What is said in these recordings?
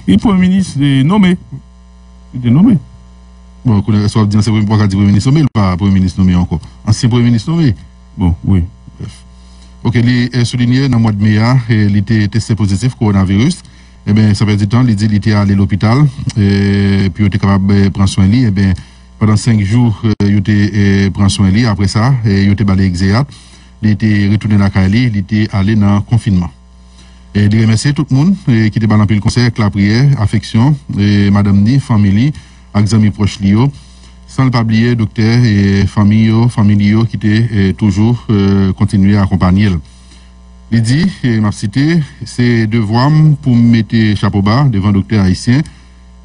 Et le Premier ministre est nommé. Il est nommé. Bon, qu'on a soit dire c'est pas dire Premier ministre nommé, pas Premier ministre nommé encore. Ancien Premier ministre nommé. Bon, oui. Bref. Ok, il est souligné dans le mois de mai, il était testé positif coronavirus. Eh bien, ça fait du temps, il dit qu'il était allé à l'hôpital, et puis il était capable de prendre soin de lui. Eh bien, pendant 5 jours, il était prendre soin de lui. Après ça, il était balayé exéat. Il était retourné à la Cali, il était allé dans le confinement. Et je remercie tout le monde qui était dans le conseil avec la prière, affection, et madame ni, famille, avec amis proches liés, sans ne pas oublier docteur et famille qui étaient toujours continuer à accompagner. Il dit, et m'a cité, c'est devoir pour mettre chapeau bas devant docteur haïtien,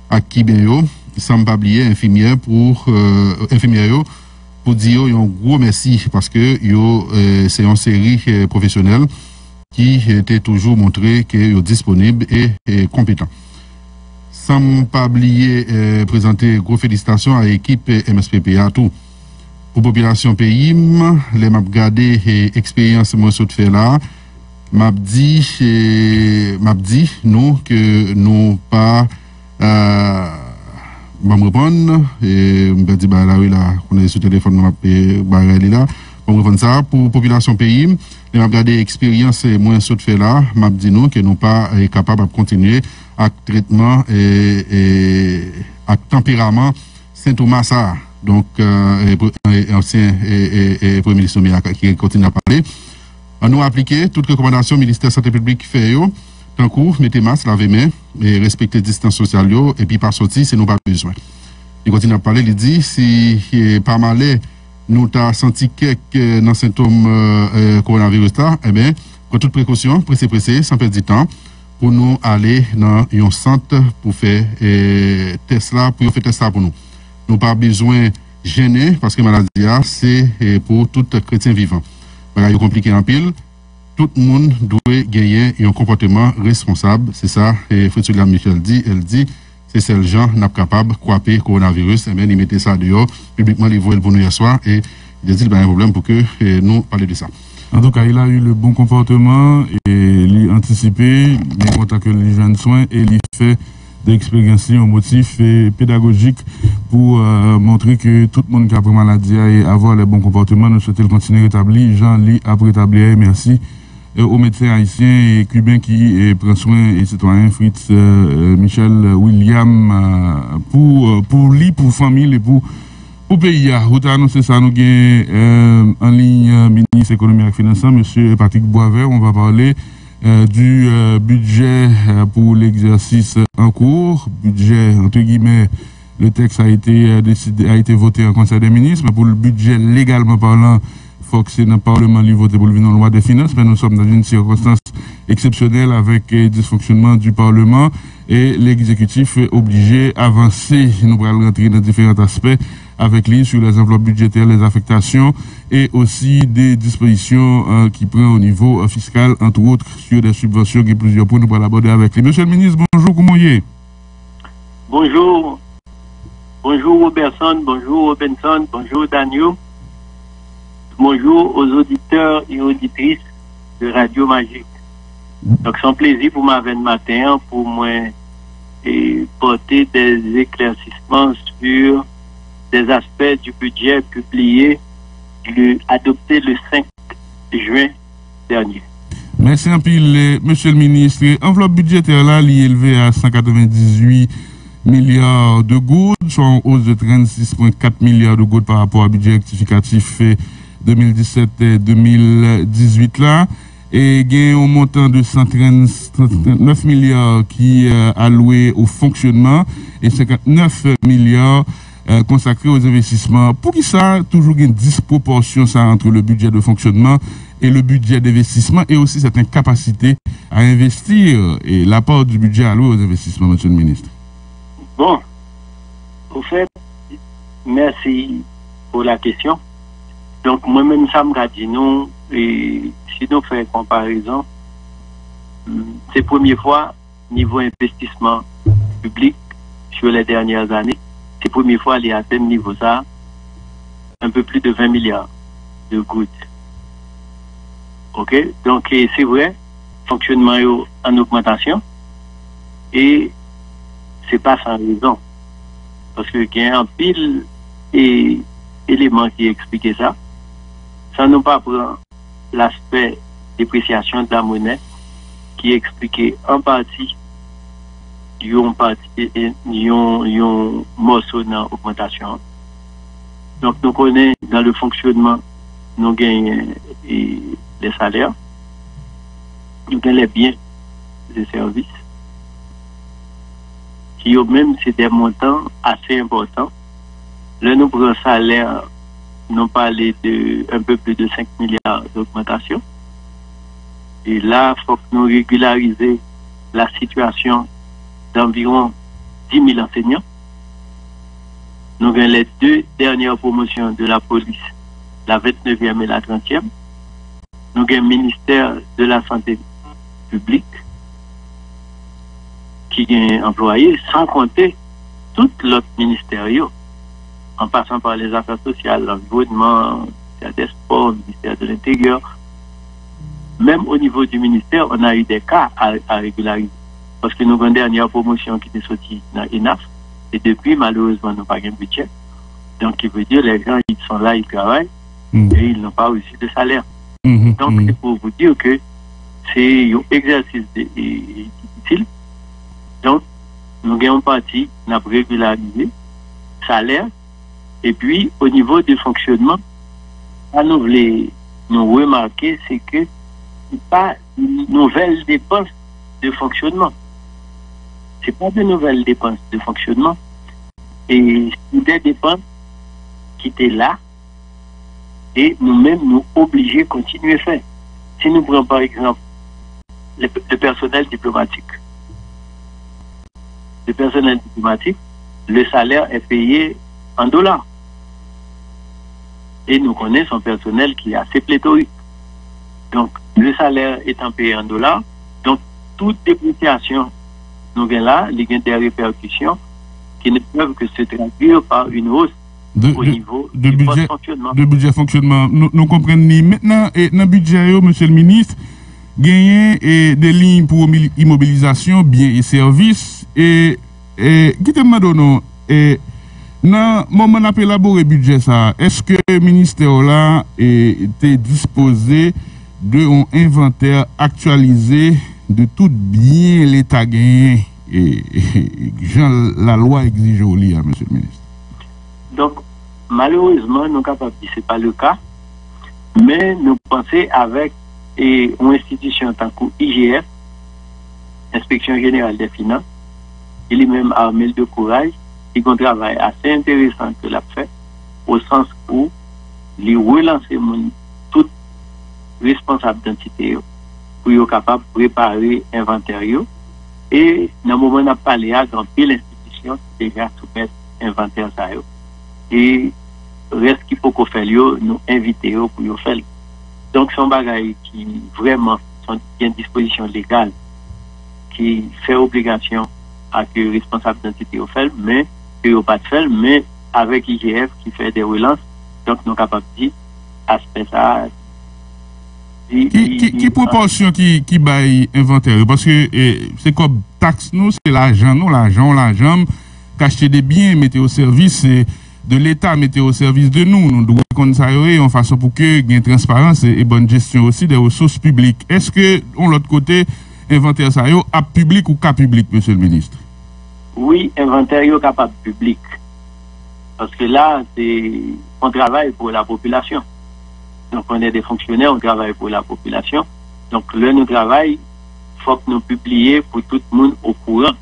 à qui bien yo, sans ne pas oublier infirmière pour dire un gros merci parce que c'est une série professionnelle qui était toujours montré qu'ils sont disponibles et compétents. Sans pas oublier présenter gros félicitations à l'équipe MSPPA tout. Pour la population pays, les m'a regardé expérience moi de faire là, m'a dit nous que nous pas me répondre et me dit bah là oui là on est sur téléphone m'a là pour répondre ça pour la population pays les m'a regardé expérience moins saut de fait là m'a dit nous que nous pas capable de continuer avec traitement et avec tempérament Saint-Thomas ça donc ancien et premier ministre qui continue à parler on nous appliquer toutes les recommandations ministère de santé publique fait yo tant coup mettez masque laver main et respecter distance sociale et puis pas sortir c'est nous pas besoin il continue à parler il dit si pas mal nous t'a senti quelques dans symptômes coronavirus là eh bien prends toute précaution pressé sans perdre du temps pour nous aller dans un centre pour faire test là pour faire test là pour nous pas besoin gêner parce que maladie c'est pour tout chrétien vivant bagay compliqué en pile tout le monde doit gagner un comportement responsable c'est ça et Fritz-William Michel dit elle dit c'est celle gens n'a pas capable croiper coronavirus et bien il mettait ça dehors publiquement il voit pour nous hier soir et il a dit il y a un problème pour que nous parler de ça. En tout cas, il a eu le bon comportement et il a anticipé les contacts que les jeunes soins et il fait des expériences un motif pédagogique pour montrer que tout le monde qui a pris maladie et avoir les bons comportements, nous souhaitons continuer à rétablir. Jean-Ly a rétabli. Merci aux médecins haïtiens et cubains qui prennent soin et citoyens Fritz Michel William pour lui, pour famille et pour pays. Vous avez annoncé ça, nous avons en ligne ministre économie et finances, M. Patrick Boisvert. On va parler du budget pour l'exercice en cours. Budget, entre guillemets, le texte a été voté en Conseil des ministres, mais pour le budget légalement parlant, il faut que c'est dans le Parlement qui vote pour le loi des finances, mais nous sommes dans une circonstance exceptionnelle avec le dysfonctionnement du Parlement et l'exécutif est obligé d'avancer. Nous allons rentrer dans différents aspects avec lui sur les enveloppes budgétaires, les affectations et aussi des dispositions qui prennent au niveau fiscal, entre autres sur des subventions qui plusieurs points nous allons aborder avec lui. Monsieur le ministre, bonjour, comment y est? Bonjour. Bonjour Robertson, bonjour Robinson, bonjour Daniel. Bonjour aux auditeurs et auditrices de Radio Magique. Donc c'est un plaisir pour moi matin pour moi porter des éclaircissements sur des aspects du budget publié, adopté le 5 juin dernier. Merci un peu, monsieur le ministre. Enveloppe budgétaire là, est élevée à 198 milliards de gouttes, soit en hausse de 36,4 milliards de gouttes par rapport au budget rectificatif 2017 et 2018 là. Et il y a un montant de 139 milliards qui est alloué au fonctionnement et 59 milliards consacrés aux investissements. Pour qui ça, toujours une disproportion ça, entre le budget de fonctionnement et le budget d'investissement et aussi cette incapacité à investir et l'apport du budget alloué aux investissements, monsieur le ministre? Bon, au fait, merci pour la question. Donc, moi-même, ça me dit nous, et si nous faisons une comparaison, c'est la première fois, niveau investissement public sur les dernières années, c'est la première fois qu'il y a atteint niveau ça, un peu plus de 20 milliards de gouttes. OK? Donc, c'est vrai, fonctionnement est en augmentation. Et c'est pas sans raison. Parce que il y a un pile et éléments qui expliquent ça. Ça nous pas prend l'aspect dépréciation de la monnaie qui expliquait en partie un morceau dans l'augmentation. Donc nous connaissons dans le fonctionnement, nous gagnons les salaires, nous gagnons les biens et services, qui eux-mêmes c'est des montants assez importants. Là nous prenons salaire, nous parlons de un peu plus de 5 milliards d'augmentation. Et là, il faut que nous régularisions la situation d'environ 10 000 enseignants. Nous avons les 2 dernières promotions de la police, la 29e et la 30e. Nous avons le ministère de la Santé publique qui est employé, sans compter tous les autres ministères, en passant par les affaires sociales, l'environnement, le ministère des Sports, le ministère de l'Intérieur. Même au niveau du ministère, on a eu des cas à régulariser. Parce que nous avons une dernière promotion qui est sortie dans l'INAF. Et depuis, malheureusement, nous n'avons pas de budget. Donc, il veut dire les gens, ils sont là, ils travaillent, et ils n'ont pas reçu de salaire. Donc, c'est pour vous dire que c'est un exercice difficile. Donc, nous avons parti, nous avons régularisé le salaire. Et puis, au niveau du fonctionnement, nous voulons remarquer, c'est que ce n'est pas une nouvelle dépense de fonctionnement. Ce n'est pas de nouvelles dépenses de fonctionnement. Et c'est des dépenses qui étaient là et nous-mêmes nous obligés de continuer à faire. Si nous prenons par exemple le personnel diplomatique. Le personnel diplomatique, le salaire est payé en dollars. Et nous connaissons un personnel qui est assez pléthorique. Donc, le salaire étant payé en dollars, donc toute dépréciation, nous avons là, il y a des répercussions qui ne peuvent que se traduire par une hausse au niveau du budget fonctionnement. De budget fonctionnement. Nous comprenons maintenant, et dans le budget, monsieur le ministre, gagner des lignes pour immobilisation, biens et services. Et qui te demande, dans le moment où on a élaboré le budget, est-ce que le ministère là était disposé d'un inventaire actualisé de tout bien l'État gagné et la loi exige au lit, monsieur le ministre? Donc, malheureusement, nous sommes capables de dire que ce n'est pas le cas, mais nous pensons avec une institution tant que IGF, Inspection Générale des Finances, et lui-même armé de courage, qui a un travail assez intéressant que l'a fait, au sens où il relance tout responsable d'entité pour être capable de préparer l'inventaire. Et dans le moment où on a parlé à grand pile l'institution qui déjà soumettre l'inventaire. Et reste qu'il faut qu'on fasse, nous inviter pour le faire. Donc, c'est un bagage qui vraiment sont une disposition légale qui fait obligation à que le responsable d'entité au fait, mais que ne pas de faire, mais avec IGF qui fait des relances. Donc, nous sommes capables de dire, aspect ça. Qui proportion qui baille inventaire? Parce que c'est comme taxe, nous, c'est l'argent, qu'acheter des biens, mettre au service de l'État, mettre au service de nous. Nous devons conserver en façon pour que il y ait une transparence et bonne gestion aussi des ressources publiques. Est-ce que, de l'autre côté, inventaire ça à public ou cas public, monsieur le ministre? Oui, inventaire capable public. Parce que là, on travaille pour la population. Donc, on est des fonctionnaires, on travaille pour la population. Donc, là, nous travaillons, il faut que nous publions pour tout le monde au courant.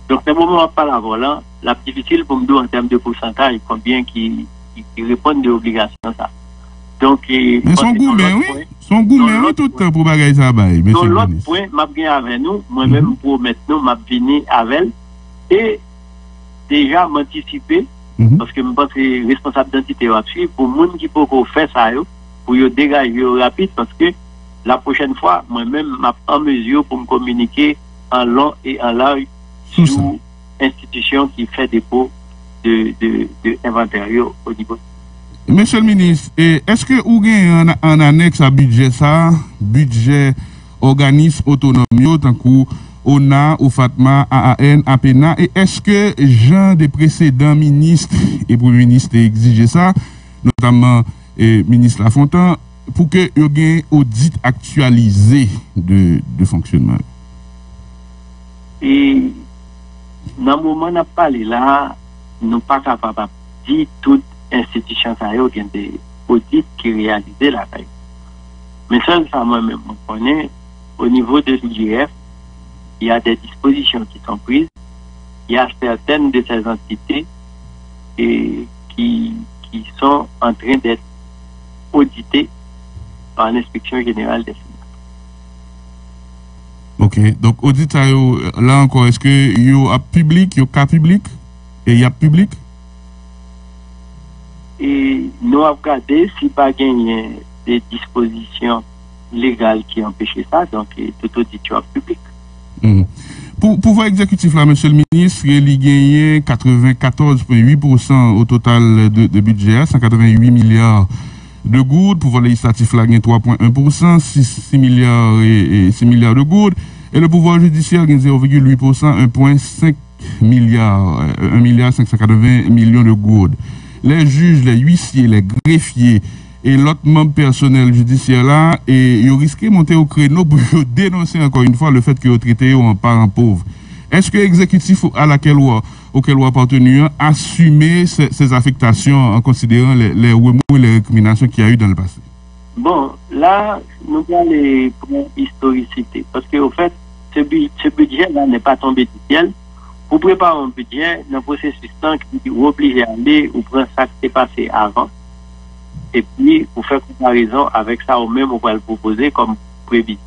Donc, le moment où on parle avant là, la difficile pour me dire en termes de pourcentage, combien qui répondent de l'obligation, ça. Donc, mais son gourmet, oui. Son gourmet, tout le temps pour bagailler ça, monsieur le ministre. Dans l'autre point, m'a bien avec nous, moi-même, pour maintenant, m'a venu avec elle, et déjà m'anticiper, parce que je pense que les responsables d'identité vont suivre, pour les gens qui peuvent faire ça, pour les dégager rapide, parce que la prochaine fois, moi-même, je suis en mesure pour me communiquer en long et en large sur l'institution qui fait dépôt de inventaire au niveau. Monsieur le ministre, est-ce que vous avez un annexe à budget ça, budget organisme autonome, tant que ONA, OFATMA, AAN, APENA. Et est-ce que Jean des précédents ministres et premiers ministres exigé ça, notamment ministre Lafontaine, pour que y ait un audit actualisé de fonctionnement? Et dans le moment où on a parlé là, nous ne sommes pas capables de dire toute institution ça y a des audits qui réalisent la taille. Mais seul ça moi-même, on connaît au niveau de l'IGF, il y a des dispositions qui sont prises. Il y a certaines de ces entités qui sont en train d'être auditées par l'inspection générale des finances. Ok, donc audit là encore, est-ce que il y a public, il y a cas public et il y a public? Et nous avons regardé s'il n'y a pas gagné des dispositions légales qui empêchent ça, donc tout auditoire public. Pour pouvoir exécutif là, monsieur le ministre, il a gagné 94,8% au total de budget, 188 milliards de gouttes. Pouvoir législatif là, gagné 3,1%, 6 milliards et 6 milliards de gouttes. Et le pouvoir judiciaire gagne 0,8%, 1,5 milliard, 1 milliard 580 millions de gouttes. Les juges, les huissiers, les greffiers et l'autre membre personnel judiciaire là, et ils risquent de monter au créneau pour dénoncer encore une fois le fait qu'ils ont traité en parents pauvres. Est-ce que l'exécutif auquel on appartenu a assumé ces affectations en considérant les remous et les récriminations qu'il y a eu dans le passé? Bon, là, nous allons les prendre historicité. Parce qu'au fait, ce budget-là n'est pas tombé du ciel. Pour préparer un budget, dans le processus temps qui est obligé à aller ou prendre ça qui s'est passé avant. Et puis, pour faire comparaison avec ça, ou même, on va le proposer comme prévision.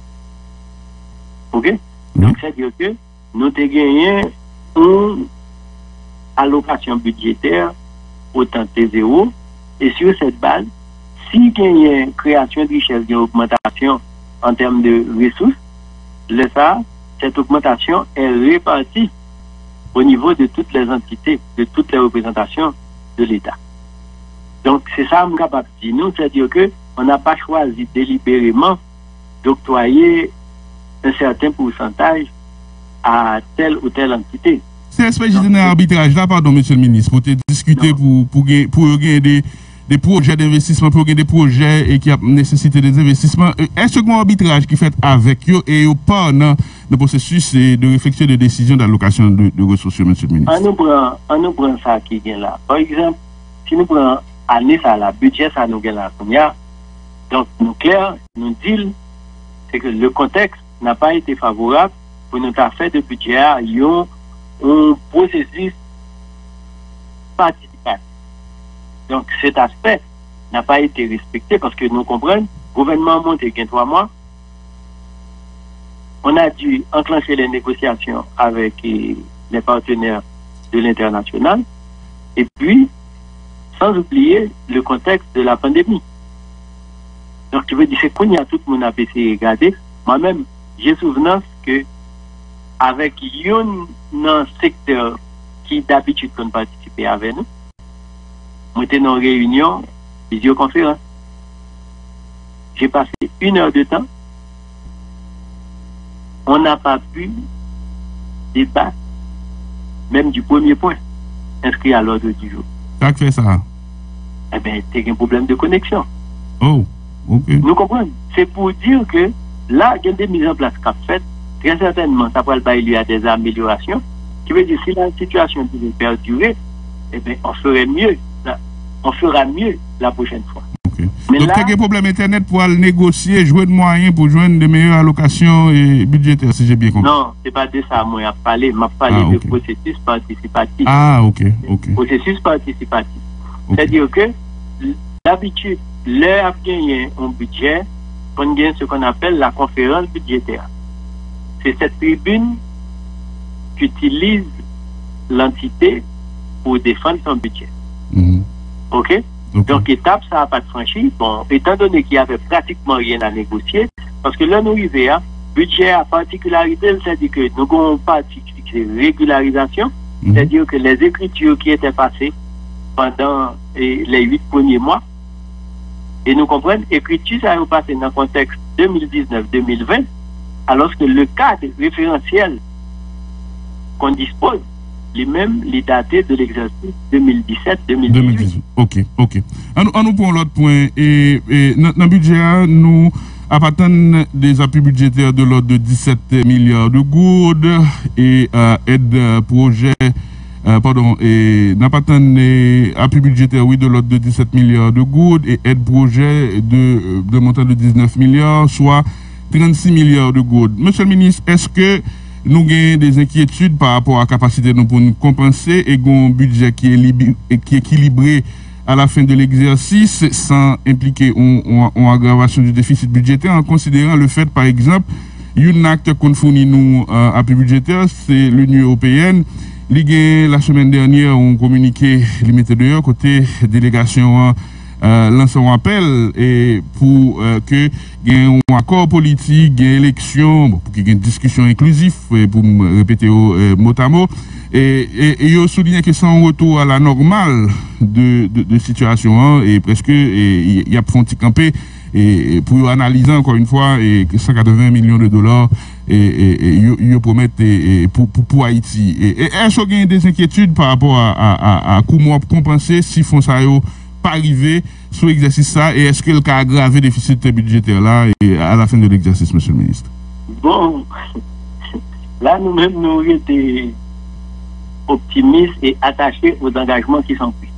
OK? Donc, c'est-à-dire que nous avons gagné une allocation budgétaire autant T0. Et sur cette base, si il y a une création de richesse, une augmentation en termes de ressources, cette augmentation est répartie au niveau de toutes les entités, de toutes les représentations de l'État. Donc, c'est ça que je suis capable de dire. Nous, c'est-à-dire qu'on n'a pas choisi délibérément d'octroyer un certain pourcentage à telle ou telle entité. C'est espèce de arbitrage là, pardon, monsieur le ministre, pour te discuter, pour gagner des projets d'investissement, pour gagner des projets et qui a nécessité des investissements. Est-ce qu'il y a un arbitrage qui fait avec eux et pas dans le processus de réflexion de décision d'allocation de ressources, monsieur le ministre? On nous prend ça qui est là. Par exemple, si nous prenons année ça, la budget, ça nous gagne là. Donc, nous clair, nous disons, c'est que le contexte n'a pas été favorable pour nous faire de budget un processus participatif. Donc, cet aspect n'a pas été respecté parce que nous comprenons, le gouvernement monte il y a 3 mois. On a dû enclencher les négociations avec les partenaires de l'international et puis, sans oublier le contexte de la pandémie. Donc, je veux dire, c'est qu'on y a tout le monde à essayer de regarder. Moi-même, j'ai souvenance que avec un secteur qui d'habitude qu'on participait avec nous, on était dans une réunion, visioconférence. J'ai passé 1 heure de temps. On n'a pas pu débattre même du premier point inscrit à l'ordre du jour. Qu'est-ce que fait ça? Eh bien, c'est un problème de connexion. Oh, ok. Nous comprenons. C'est pour dire que là, il y a des mises en place qu'a faites. Très certainement, ça pourrait il y a des améliorations. Qui veut dire, si la situation devait perdurer, eh bien, on ferait mieux. On fera mieux la prochaine fois. Okay. Mais donc, là, il y a un problème Internet pour aller négocier, jouer de moyens pour joindre de meilleures allocations et budgétaires, si j'ai bien compris. Non, c'est pas de ça. Moi, je parlé de processus participatif. Ah, ok. Processus participatif. Okay. C'est-à-dire que, d'habitude, l'heure a gagné un budget, on gagne ce qu'on appelle la conférence budgétaire. C'est cette tribune qu'utilise l'entité pour défendre son budget. OK? Donc, étape, ça n'a pas de franchi. Bon, étant donné qu'il n'y avait pratiquement rien à négocier, parce que là, nous arrivons, budget à particularité, c'est-à-dire que nous avons une partie qui est régularisation, c'est-à-dire que les écritures qui étaient passées pendant les 8 premiers mois, et nous comprenons, écriture, ça a passé dans le contexte 2019-2020, alors que le cadre référentiel qu'on dispose, les mêmes, les datés de l'exercice 2017-2018. 2018. Ok. On nous prend l'autre point. Et dans le budget, nous avons des appuis budgétaires de l'ordre de 17 milliards de gourdes et aide projet. Et n'a pas un appui budgétaire, oui, de l'ordre de 17 milliards de gourdes et aide projet de montant de 19 milliards, soit 36 milliards de gourdes. Monsieur le ministre, est-ce que nous avons des inquiétudes par rapport à la capacité pour nous compenser et un budget qui est équilibré à la fin de l'exercice sans impliquer une aggravation du déficit budgétaire en considérant le fait, par exemple, un acte qu'on fournit nous appui budgétaire, c'est l'Union européenne. La semaine dernière, on communiqué limité d'ailleurs côté délégation lançant un appel et pour que il y ait un accord politique, il y ait une élection, pour qu'il y ait une discussion inclusive, pour me répéter mot à mot. Et il a souligné que c'est un retour à la normale de situation, et presque il y a fronti campé et pour analyser encore une fois et 180 millions de dollars et ils promettent pour Haïti. Est-ce qu'il y a des inquiétudes par rapport à comment compenser si fonds ça pas arrivé sur l'exercice ça, et est-ce que le cas aggravé le déficit budgétaire là et à la fin de l'exercice, monsieur le ministre? Bon, là nous-mêmes nous étions optimistes et attachés aux engagements qui sont pris.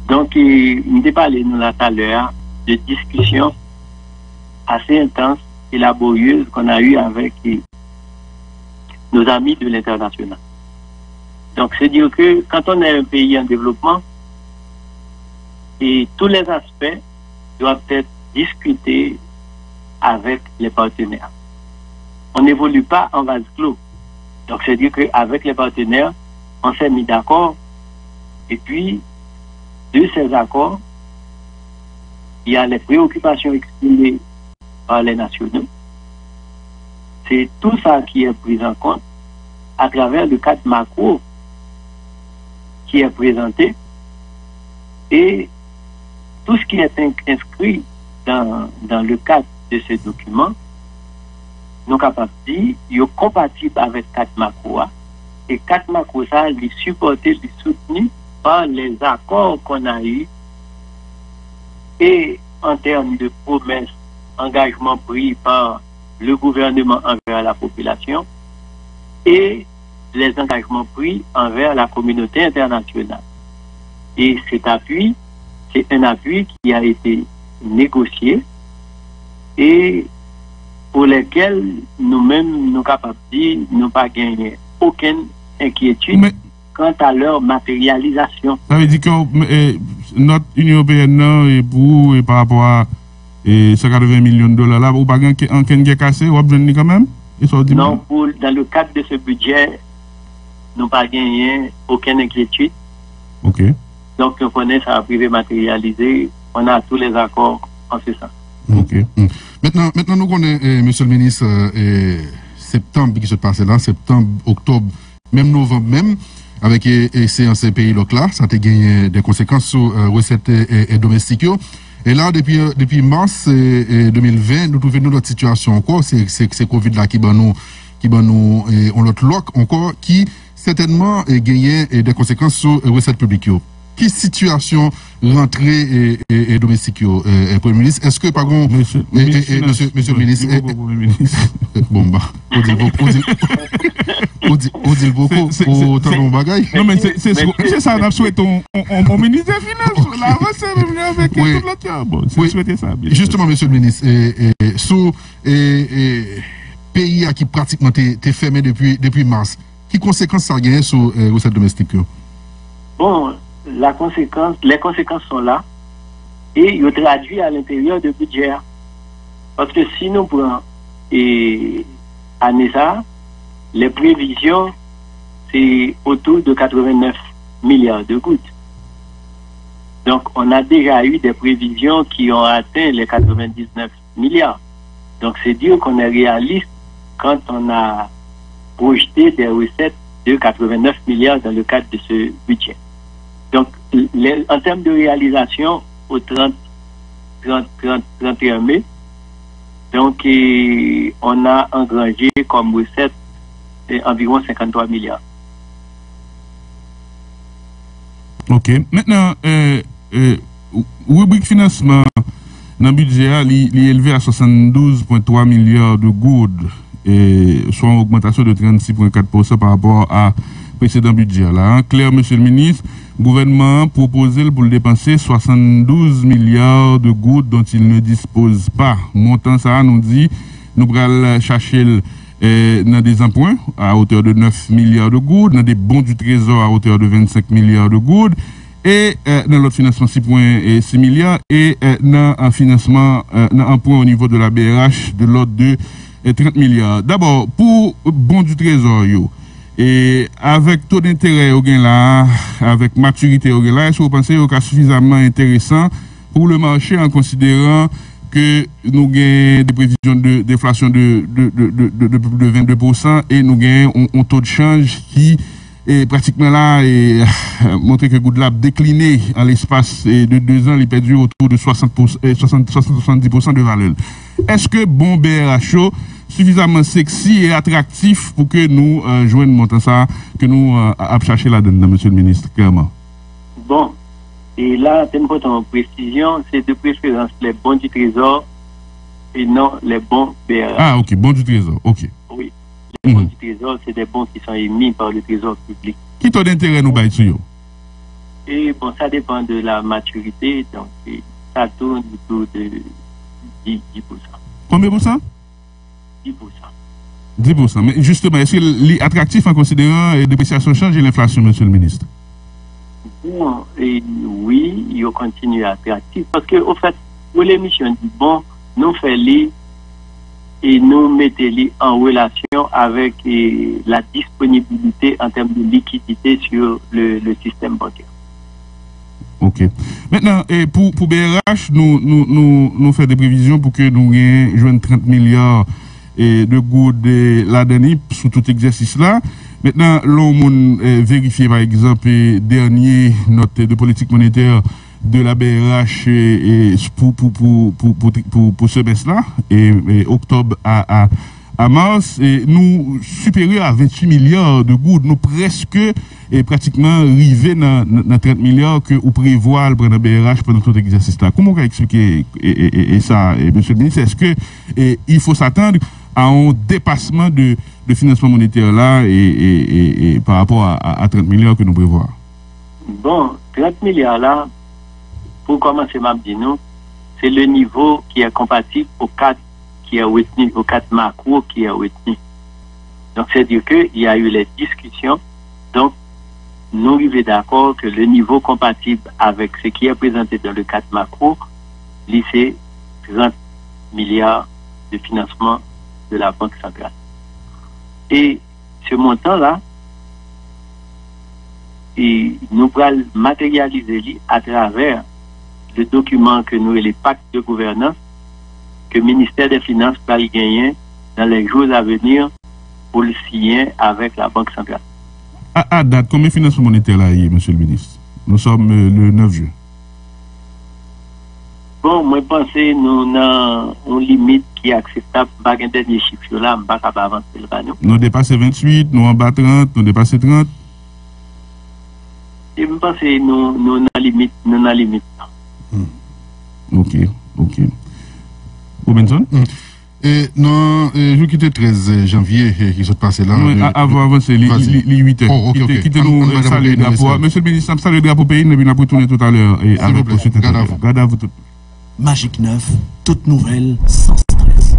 Donc, nous avons parlé nous là tout à l'heure de discussions assez intenses et laborieuses qu'on a eues avec nos amis de l'international. Donc, c'est dire que quand on est un pays en développement, et tous les aspects doivent être discutés avec les partenaires. On n'évolue pas en vase clos. Donc, c'est dire qu'avec les partenaires, on s'est mis d'accord. Et puis, de ces accords, il y a les préoccupations exprimées par les nationaux. C'est tout ça qui est pris en compte à travers le cadre macro qui est présenté. Et tout ce qui est inscrit dans le cadre de ce document, nous capables de dire, il est compatible avec le cadre macro. Et le cadre macro, ça, il est supporté, il est soutenu par les accords qu'on a eus. Et en termes de promesses, engagements pris par le gouvernement envers la population et les engagements pris envers la communauté internationale. Et cet appui, c'est un appui qui a été négocié et pour lequel nous-mêmes, nous capables de dire, nous n'avons pas gagné aucune inquiétude quant à leur matérialisation. Ça veut dire que notre Union européenne et pour et par rapport à 180 millions de dollars là, vous n'avez pas gagné cassé, vous avez quand même? Non, dans le cadre de ce budget, nous n'avons pas gagné aucune inquiétude. Ok. Donc, nous connaissons ça privé matérialisé. On a tous les accords en ce sens. Ok. Maintenant, nous connaissons, monsieur le ministre, septembre qui se passe là, septembre, octobre, même novembre même, avec séance pays là, ça a gagné des conséquences sur recettes et domestiques. Et là, depuis mars 2020, nous trouvons notre situation encore, c'est Covid là qui nous on l'autre loc encore, qui certainement gagné des conséquences sur recettes publiques. Quelle situation rentrée et domestique, Premier ministre? Est-ce que, par contre, monsieur le ministre, bon, bah, on dit beaucoup pour tant de bagailles. Non, mais c'est ça, on a souhaité au ministre des Finances, la recette avec tout l'autre. Bon, c'est souhaité ça. Justement, monsieur le ministre, sous pays qui pratiquement été fermé depuis mars, quelles conséquences ça a gagné sur les recettes domestiques? Bon, les conséquences sont là et ils traduisent à l'intérieur du budget. Parce que si nous prenons année ça, les prévisions, c'est autour de 89 milliards de gouttes. Donc, on a déjà eu des prévisions qui ont atteint les 99 milliards. Donc, c'est dire qu'on est réaliste quand on a projeté des recettes de 89 milliards dans le cadre de ce budget. Donc, en termes de réalisation, au 31 mai, donc, on a engrangé comme recette environ 53 milliards. OK. Maintenant, rubrique financement dans le budget, il est élevé à 72,3 milliards de gouttes, soit une augmentation de 36,4% par rapport à précédent budget. Là, en clair, monsieur le ministre, le gouvernement propose pour le dépenser 72 milliards de gouttes dont il ne dispose pas. Montant ça, nous dit, nous allons chercher dans des emprunts à hauteur de 9 milliards de gouttes, dans des bons du trésor à hauteur de 25 milliards de gouttes, et dans l'autre financement 6,6 milliards, et dans un financement, dans un point au niveau de la BRH de l'ordre de 30 milliards. D'abord, pour bon du trésor, et avec taux d'intérêt au gain là, avec maturité au gain là, est-ce que vous pensez que c'est suffisamment intéressant pour le marché en considérant que nous avons des prévisions d'inflation de plus de 22% et nous avons un taux de change qui est pratiquement là et montrer que Goodlab décliné en l'espace de 2 ans, il a perdu autour de 70% de valeur. Est-ce que bon BRHO suffisamment sexy et attractif pour que nous joignons montant ça, que nous avons cherché là-dedans, monsieur le ministre, clairement? Bon, et là, en précision, c'est de préférence les bons du trésor et non les bons BRH. Ah, ok, bons du trésor, ok. Oui, les bons du trésor, c'est des bons qui sont émis par le trésor public. Qui taux d'intérêt nous baille sur? Et bon, ça dépend de la maturité, donc ça tourne autour de 10%. Combien pour ça? 10%. 10%. Mais justement, est-ce qu'il est attractif en considérant la dépréciation change et l'inflation, monsieur le ministre? Bon, et oui, il continue à être attractif parce que, au fait, pour l'émission du bon, nous faisons et nous mettons en relation avec la disponibilité en termes de liquidité sur le système bancaire. Ok. Maintenant, pour BRH, nous faisons des prévisions pour que nous ayons 30 milliards de gouttes la dernière sous tout exercice là. Maintenant, l'on vérifié par exemple dernier note de politique monétaire de la BRH pour ce semestre-là, et octobre à mars, et nous supérieurs à 28 milliards de gouttes, nous presque et pratiquement arrivés dans 30 milliards que vous prévoyez pour la BRH pendant tout exercice-là. Comment on va expliquer ça, monsieur le ministre? Est-ce qu'il faut s'attendre à un dépassement de financement monétaire là et par rapport à 30 milliards que nous prévoyons? Bon, 30 milliards là, pour commencer, nous, c'est le niveau qui est compatible au 4 qui est retenu, au 4 macro qui est retenu. Donc, c'est-à-dire qu'il y a eu les discussions. Donc, nous arrivons d'accord que le niveau compatible avec ce qui est présenté dans le 4 macro, c'est 30 milliards de financement de la Banque centrale. Et ce montant-là, nous allons matérialiser à travers le document que nous et les pactes de gouvernance que le ministère des Finances va y gagner dans les jours à venir pour le signer avec la Banque centrale. À date, combien de financement monétaire là, monsieur le ministre? Nous sommes le 9 juin. Bon, moi, je pense que nous avons une limite qui est acceptable. Pas un dernier chiffre là, je ne vais pas avancer le panneau. Nous dépassons 28, nous en bas 30, nous dépassons 30. Je pense que nous avons limite. Ok. Robinson? Non, je quitte 13 janvier qui se passe là. Avant, c'est les 8 heures. Oh, ok. Quittez-nous saluer le drapeau. Monsieur le ministre, saluer le drapeau pays, et puis nous retourner tout à l'heure. S'il vous plaît, gardez à vous tout. Magique 9, toute nouvelle, sans stress.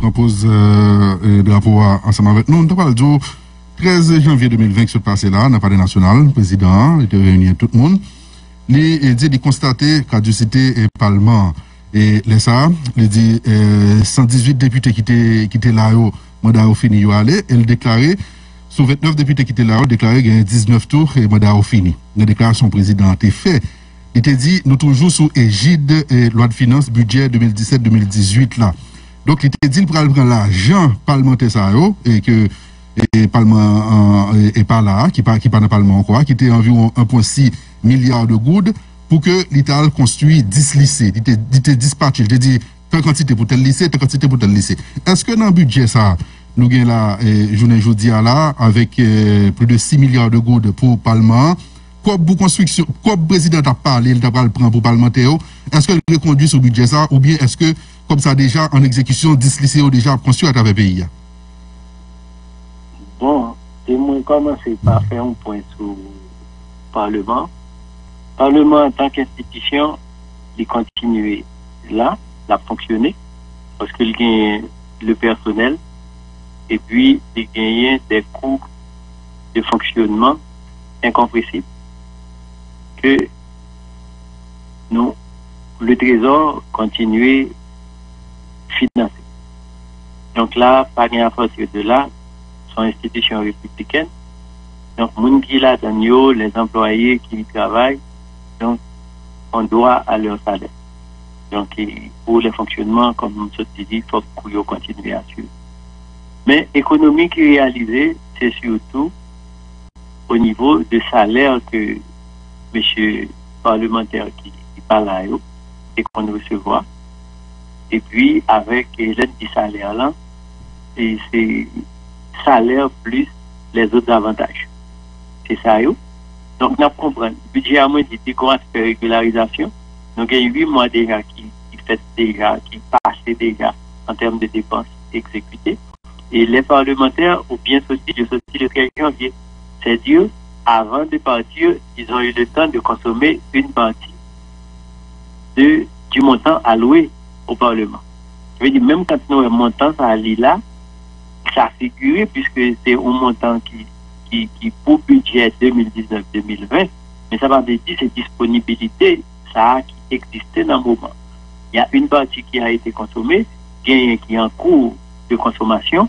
propose drapeau ensemble avec nous. Nous parlons du 13 janvier 2020 qui se passait là, dans le palais national, le président était réuni tout le monde. Il dit de constater caducité et parlement. Et les ça, il dit 118 députés qui étaient là, mandat au fini, ils allaient, et il déclarait, sur 29 députés qui étaient là, il déclarait qu'il y a 19 tours et mandat au fini. La déclaration président était faite. Il te dit, nous toujours sous égide loi de finances, budget 2017-2018 là. Donc, il te dit, il prend l'argent parlementaire ça, et que le Parlement est pas là, qui pas dans le Parlement quoi, qui était environ 1,6 milliard de gouttes pour que l'État construise 10 lycées. Il te dispatché, il te dit, tant quantité pour tel lycée, tant quantité pour tel lycée. Est-ce que dans le budget ça, nous avons là, journée aujourd'hui là, avec plus de 6 milliards de gouttes pour le Parlement, quoi pour construction, quoi le président a parlé, il a pris le prendre pour parlementaire, est-ce que il reconduit ce budget ça, ou bien est-ce que, comme ça déjà, en exécution, 10 lycées ont déjà construit à travers le pays? Bon, c'est moi commencer par faire un point sur le Parlement. Le Parlement, en tant qu'institution, il continue là, à fonctionner, parce qu'il gagne le personnel, et puis il gagne des coûts de fonctionnement incompressibles que nous, le Trésor, continue à financer. Donc là, pas rien à partir de là, sont institutions républicaines. Donc, moun qui là dans les employés qui y travaillent, donc, on doit à leur salaire. Donc, pour le fonctionnement, comme je te dis, il faut qu'on continue à suivre. Mais l'économie qui est réalisée, c'est surtout au niveau de salaire que monsieur parlementaire qui parle à eux et qu'on recevra. Et puis, avec l'aide du salaire là, et c'est salaire plus les autres avantages. C'est ça, yo. Donc, nous comprenons. Le budget a moins dit qu'on a fait régularisation. Donc, il y a 8 mois déjà qui fait déjà, qui passent déjà en termes de dépenses exécutées. Et les parlementaires ont bien sorti le 13 janvier. C'est-à-dire, avant de partir, ils ont eu le temps de consommer une partie du montant alloué au Parlement. Je veux dire, même quand nous avons un montant, ça allait là, ça a figuré puisque c'est un montant qui pour budget 2019-2020, mais ça va dire c'est disponibilité, ça qui existait dans le moment. Il y a une partie qui a été consommée, qui est en cours de consommation,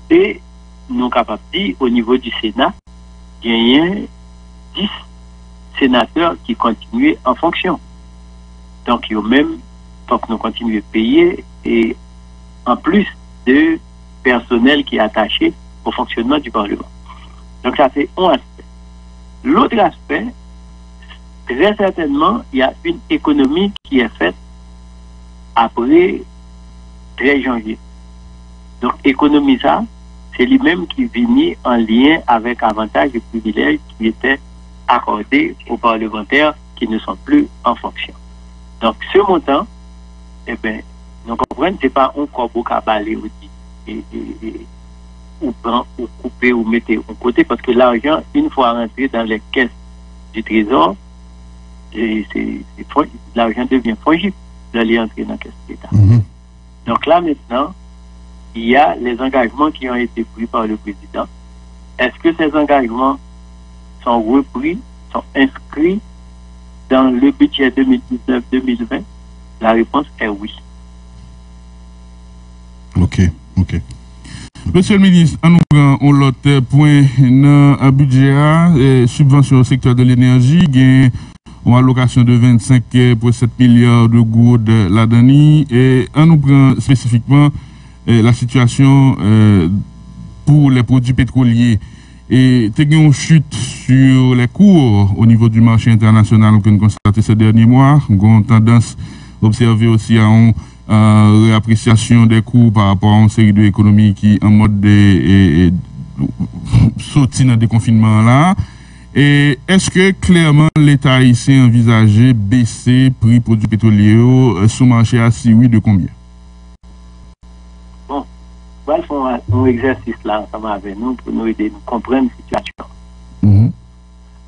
et nous sommes capables de dire au niveau du Sénat, il y a 10 sénateurs qui continuent en fonction. Donc, il y a même, faut que nous continuions à payer, et en plus de personnel qui est attaché au fonctionnement du Parlement. Donc ça c'est un aspect. L'autre aspect, très certainement, il y a une économie qui est faite après 13 janvier. Donc économie ça, c'est lui-même qui vient en lien avec avantages et privilèges qui étaient accordés aux parlementaires qui ne sont plus en fonction. Donc ce montant, eh bien, nous comprenons, ce n'est pas un corbeau à balayer ou prendre, ou couper, ou mettre au côté, parce que l'argent, une fois rentré dans les caisses du Trésor, l'argent devient fongible d'aller entrer dans la caisse de l'État. Donc là, maintenant, il y a les engagements qui ont été pris par le président. Est-ce que ces engagements sont repris, sont inscrits dans le budget 2019-2020? La réponse est oui. Ok. Monsieur le ministre, nous prenons l'autre point dans le budget, subvention au secteur de l'énergie, il y a une allocation de 25,7 milliards de gouttes là-dedans, et nous prenons spécifiquement la situation pour les produits pétroliers. Et il y a une chute sur les cours au niveau du marché international que nous constatons ces derniers mois. Nous avons tendance à observer aussi à une réappréciation des coûts par rapport à une série d'économies qui en mode de sortie dans le déconfinement là. Et est-ce que clairement l'État ici envisagé baisser prix produits pétroliers sous marché à si oui de combien? Bon, on va faire un exercice là ensemble avec nous pour nous aider à comprendre la situation.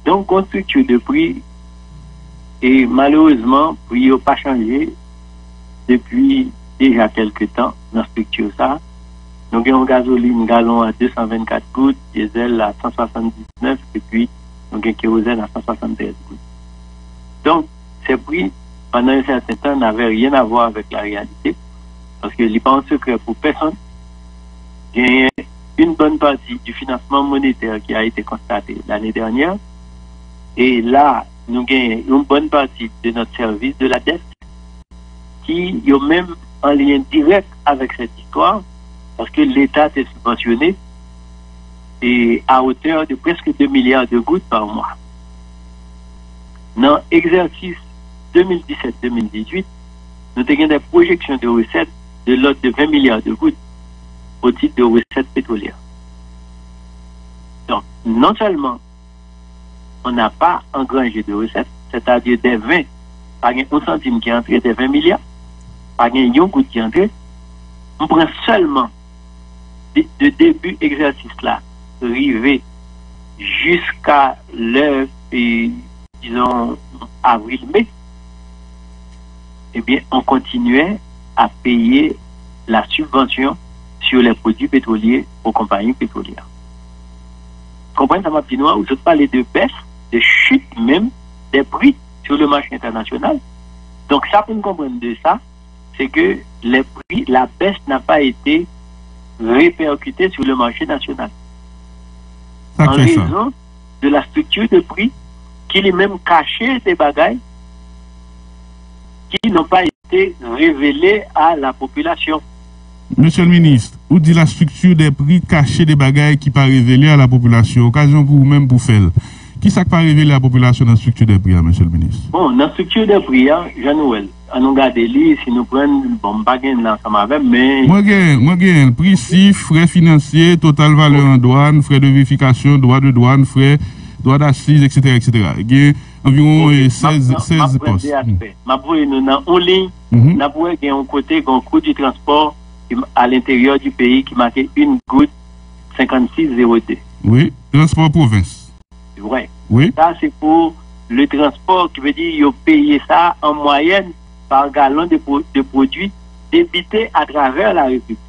Donc, on structure de prix et malheureusement, le prix n'a pas changé depuis déjà quelques temps dans la structure ça. Nous avons gasoline gallon à 224 gouttes, diesel à 179 et puis nous avons kérosène à 173 gouttes. Donc, ces prix, pendant un certain temps, n'avaient rien à voir avec la réalité parce que n'est pas un secret pour personne. Il y a une bonne partie du financement monétaire qui a été constaté l'année dernière et là, nous avons une bonne partie de notre service de la dette qui est même en lien direct avec cette histoire parce que l'État est subventionné et à hauteur de presque 2 milliards de gouttes par mois. Dans l'exercice 2017-2018, nous avons des projections de recettes de l'ordre de 20 milliards de gouttes au titre de recettes pétrolières. Donc, non seulement on n'a pas engrangé de recettes, c'est-à-dire des 20, pas un centime qui est entré des 20 milliards, pas un goutte qui est entré, on prend seulement de début exercice là, arrivé jusqu'à l'heure, disons, avril-mai, eh bien, on continuait à payer la subvention sur les produits pétroliers aux compagnies pétrolières. Vous comprenez, ça m'a dit, vous avez parlé de baisse, de chute même des prix sur le marché international. Donc, ça, pour nous comprendre de ça, c'est que les prix, la baisse n'a pas été répercutée sur le marché national. En raison de la structure de prix qui est même caché des bagailles qui n'ont pas été révélés à la population. Monsieur le ministre, où dit la structure des prix cachés des bagailles qui pas révélée à la population, occasion pour vous-même pour faire. Qui ça pas révélé à la population dans la structure des prix, monsieur le ministre? Bon, dans la structure des prix, Jean-Noël, on nous regarde les si nous prenons bon bagage ensemble avec, mais. Moi, j'ai prix CIF, frais financiers, total valeur en douane, frais de vérification, droits de douane, frais, droits d'assises, etc., etc. Il y a environ 16 postes. Ma pour nous dans en ligne, n'a pour un côté un coût du transport à l'intérieur du pays qui marquait une goutte 56,02. Oui, transport province. Ouais. Oui. Ça, c'est pour le transport qui veut dire qu'ils payé ça en moyenne par gallon de produits débités à travers la République.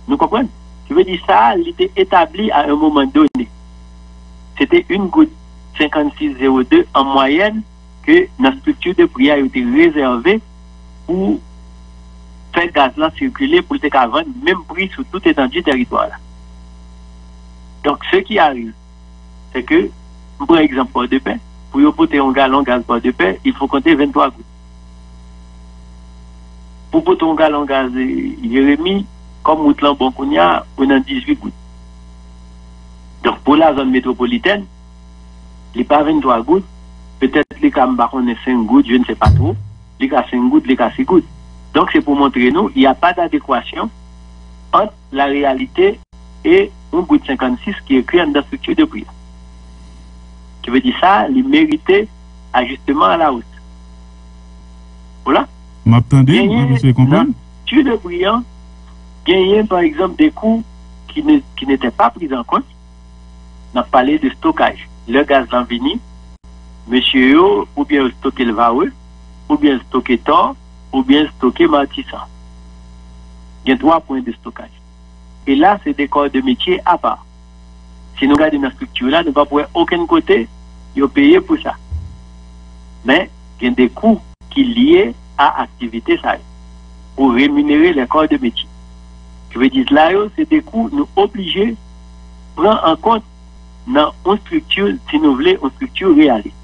Nous comprenons? Qui veut dire ça, il était établi à un moment donné. C'était une goutte 56,02 en moyenne que notre structure de prix a été réservée pour faire gaz là circuler pour le vendre même prix sur toute étendue du territoire. Là. Donc, ce qui arrive, c'est que, par exemple, port de paix, pour porter un gallon gaz port de paix, il faut compter 23 gouttes. Pour porter un gallon gaz Jérémy, comme Outlan Boncounia, on a 18 gouttes. Donc, pour la zone métropolitaine, il n'y a pas 23 gouttes, peut-être les cas on est 5 gouttes, je ne sais pas trop, les cas 5 gouttes, les cas 6 gouttes. Donc, c'est pour montrer nous, il n'y a pas d'adéquation entre la réalité et 1 goutte 56 qui est écrit dans la structure de prix. Qui veut dire ça, il méritait ajustement à la hausse. Voilà. M'attendez, vous comprenez? Sur le brillant, gagner par exemple des coûts qui n'étaient pas pris en compte. On a parlé de stockage. Le gaz d'Anvini, monsieur Yo, ou bien stocker le Vaoué, ou bien stocker Thor, ou bien stocker Martissa. Il y a 3 points de stockage. Et là, c'est des corps de métier à part. Si nous regardons la structure là, nous ne pouvons pas aucun côté payer pour ça. Mais il y a des coûts qui sont liés à l'activité ça pour rémunérer les corps de métier. Je veux dire là, c'est des coûts nous obligés de prendre en compte dans une structure, si nous voulons, une structure réaliste.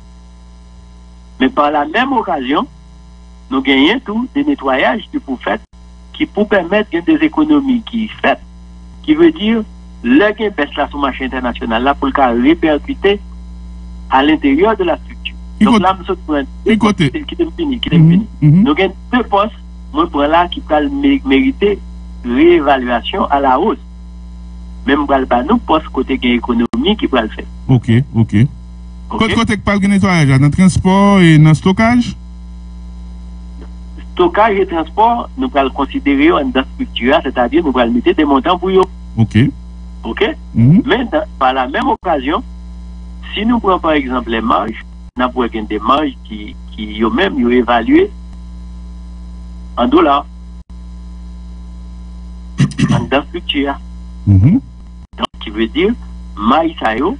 Mais par la même occasion, nous gagnons tout des nettoyages qui pour faire, qui pour permettre des économies qui fait, qui veut dire le gain baisse là sur le marché international là pour le cas répercuter à l'intérieur de la structure. Donc là, nous sommes qui est fini. Nous avons 2 postes, moi pour là qui peuvent mériter réévaluation à la hausse. Même pour nous postes côté gain économie qui peut le faire. Ok. Côté qui parle de nettoyage, dans le transport et dans le stockage? Stockage et transport, nous allons considérer dans la structure, c'est-à-dire nous allons mettre des montants pour eux. Ok. Mais par la même occasion, si nous prenons par exemple les marges, nous avons des marges qui eux-mêmes évaluées en dollars. dans la structure. Mhm. Donc, qui veut dire, maïs ça yo,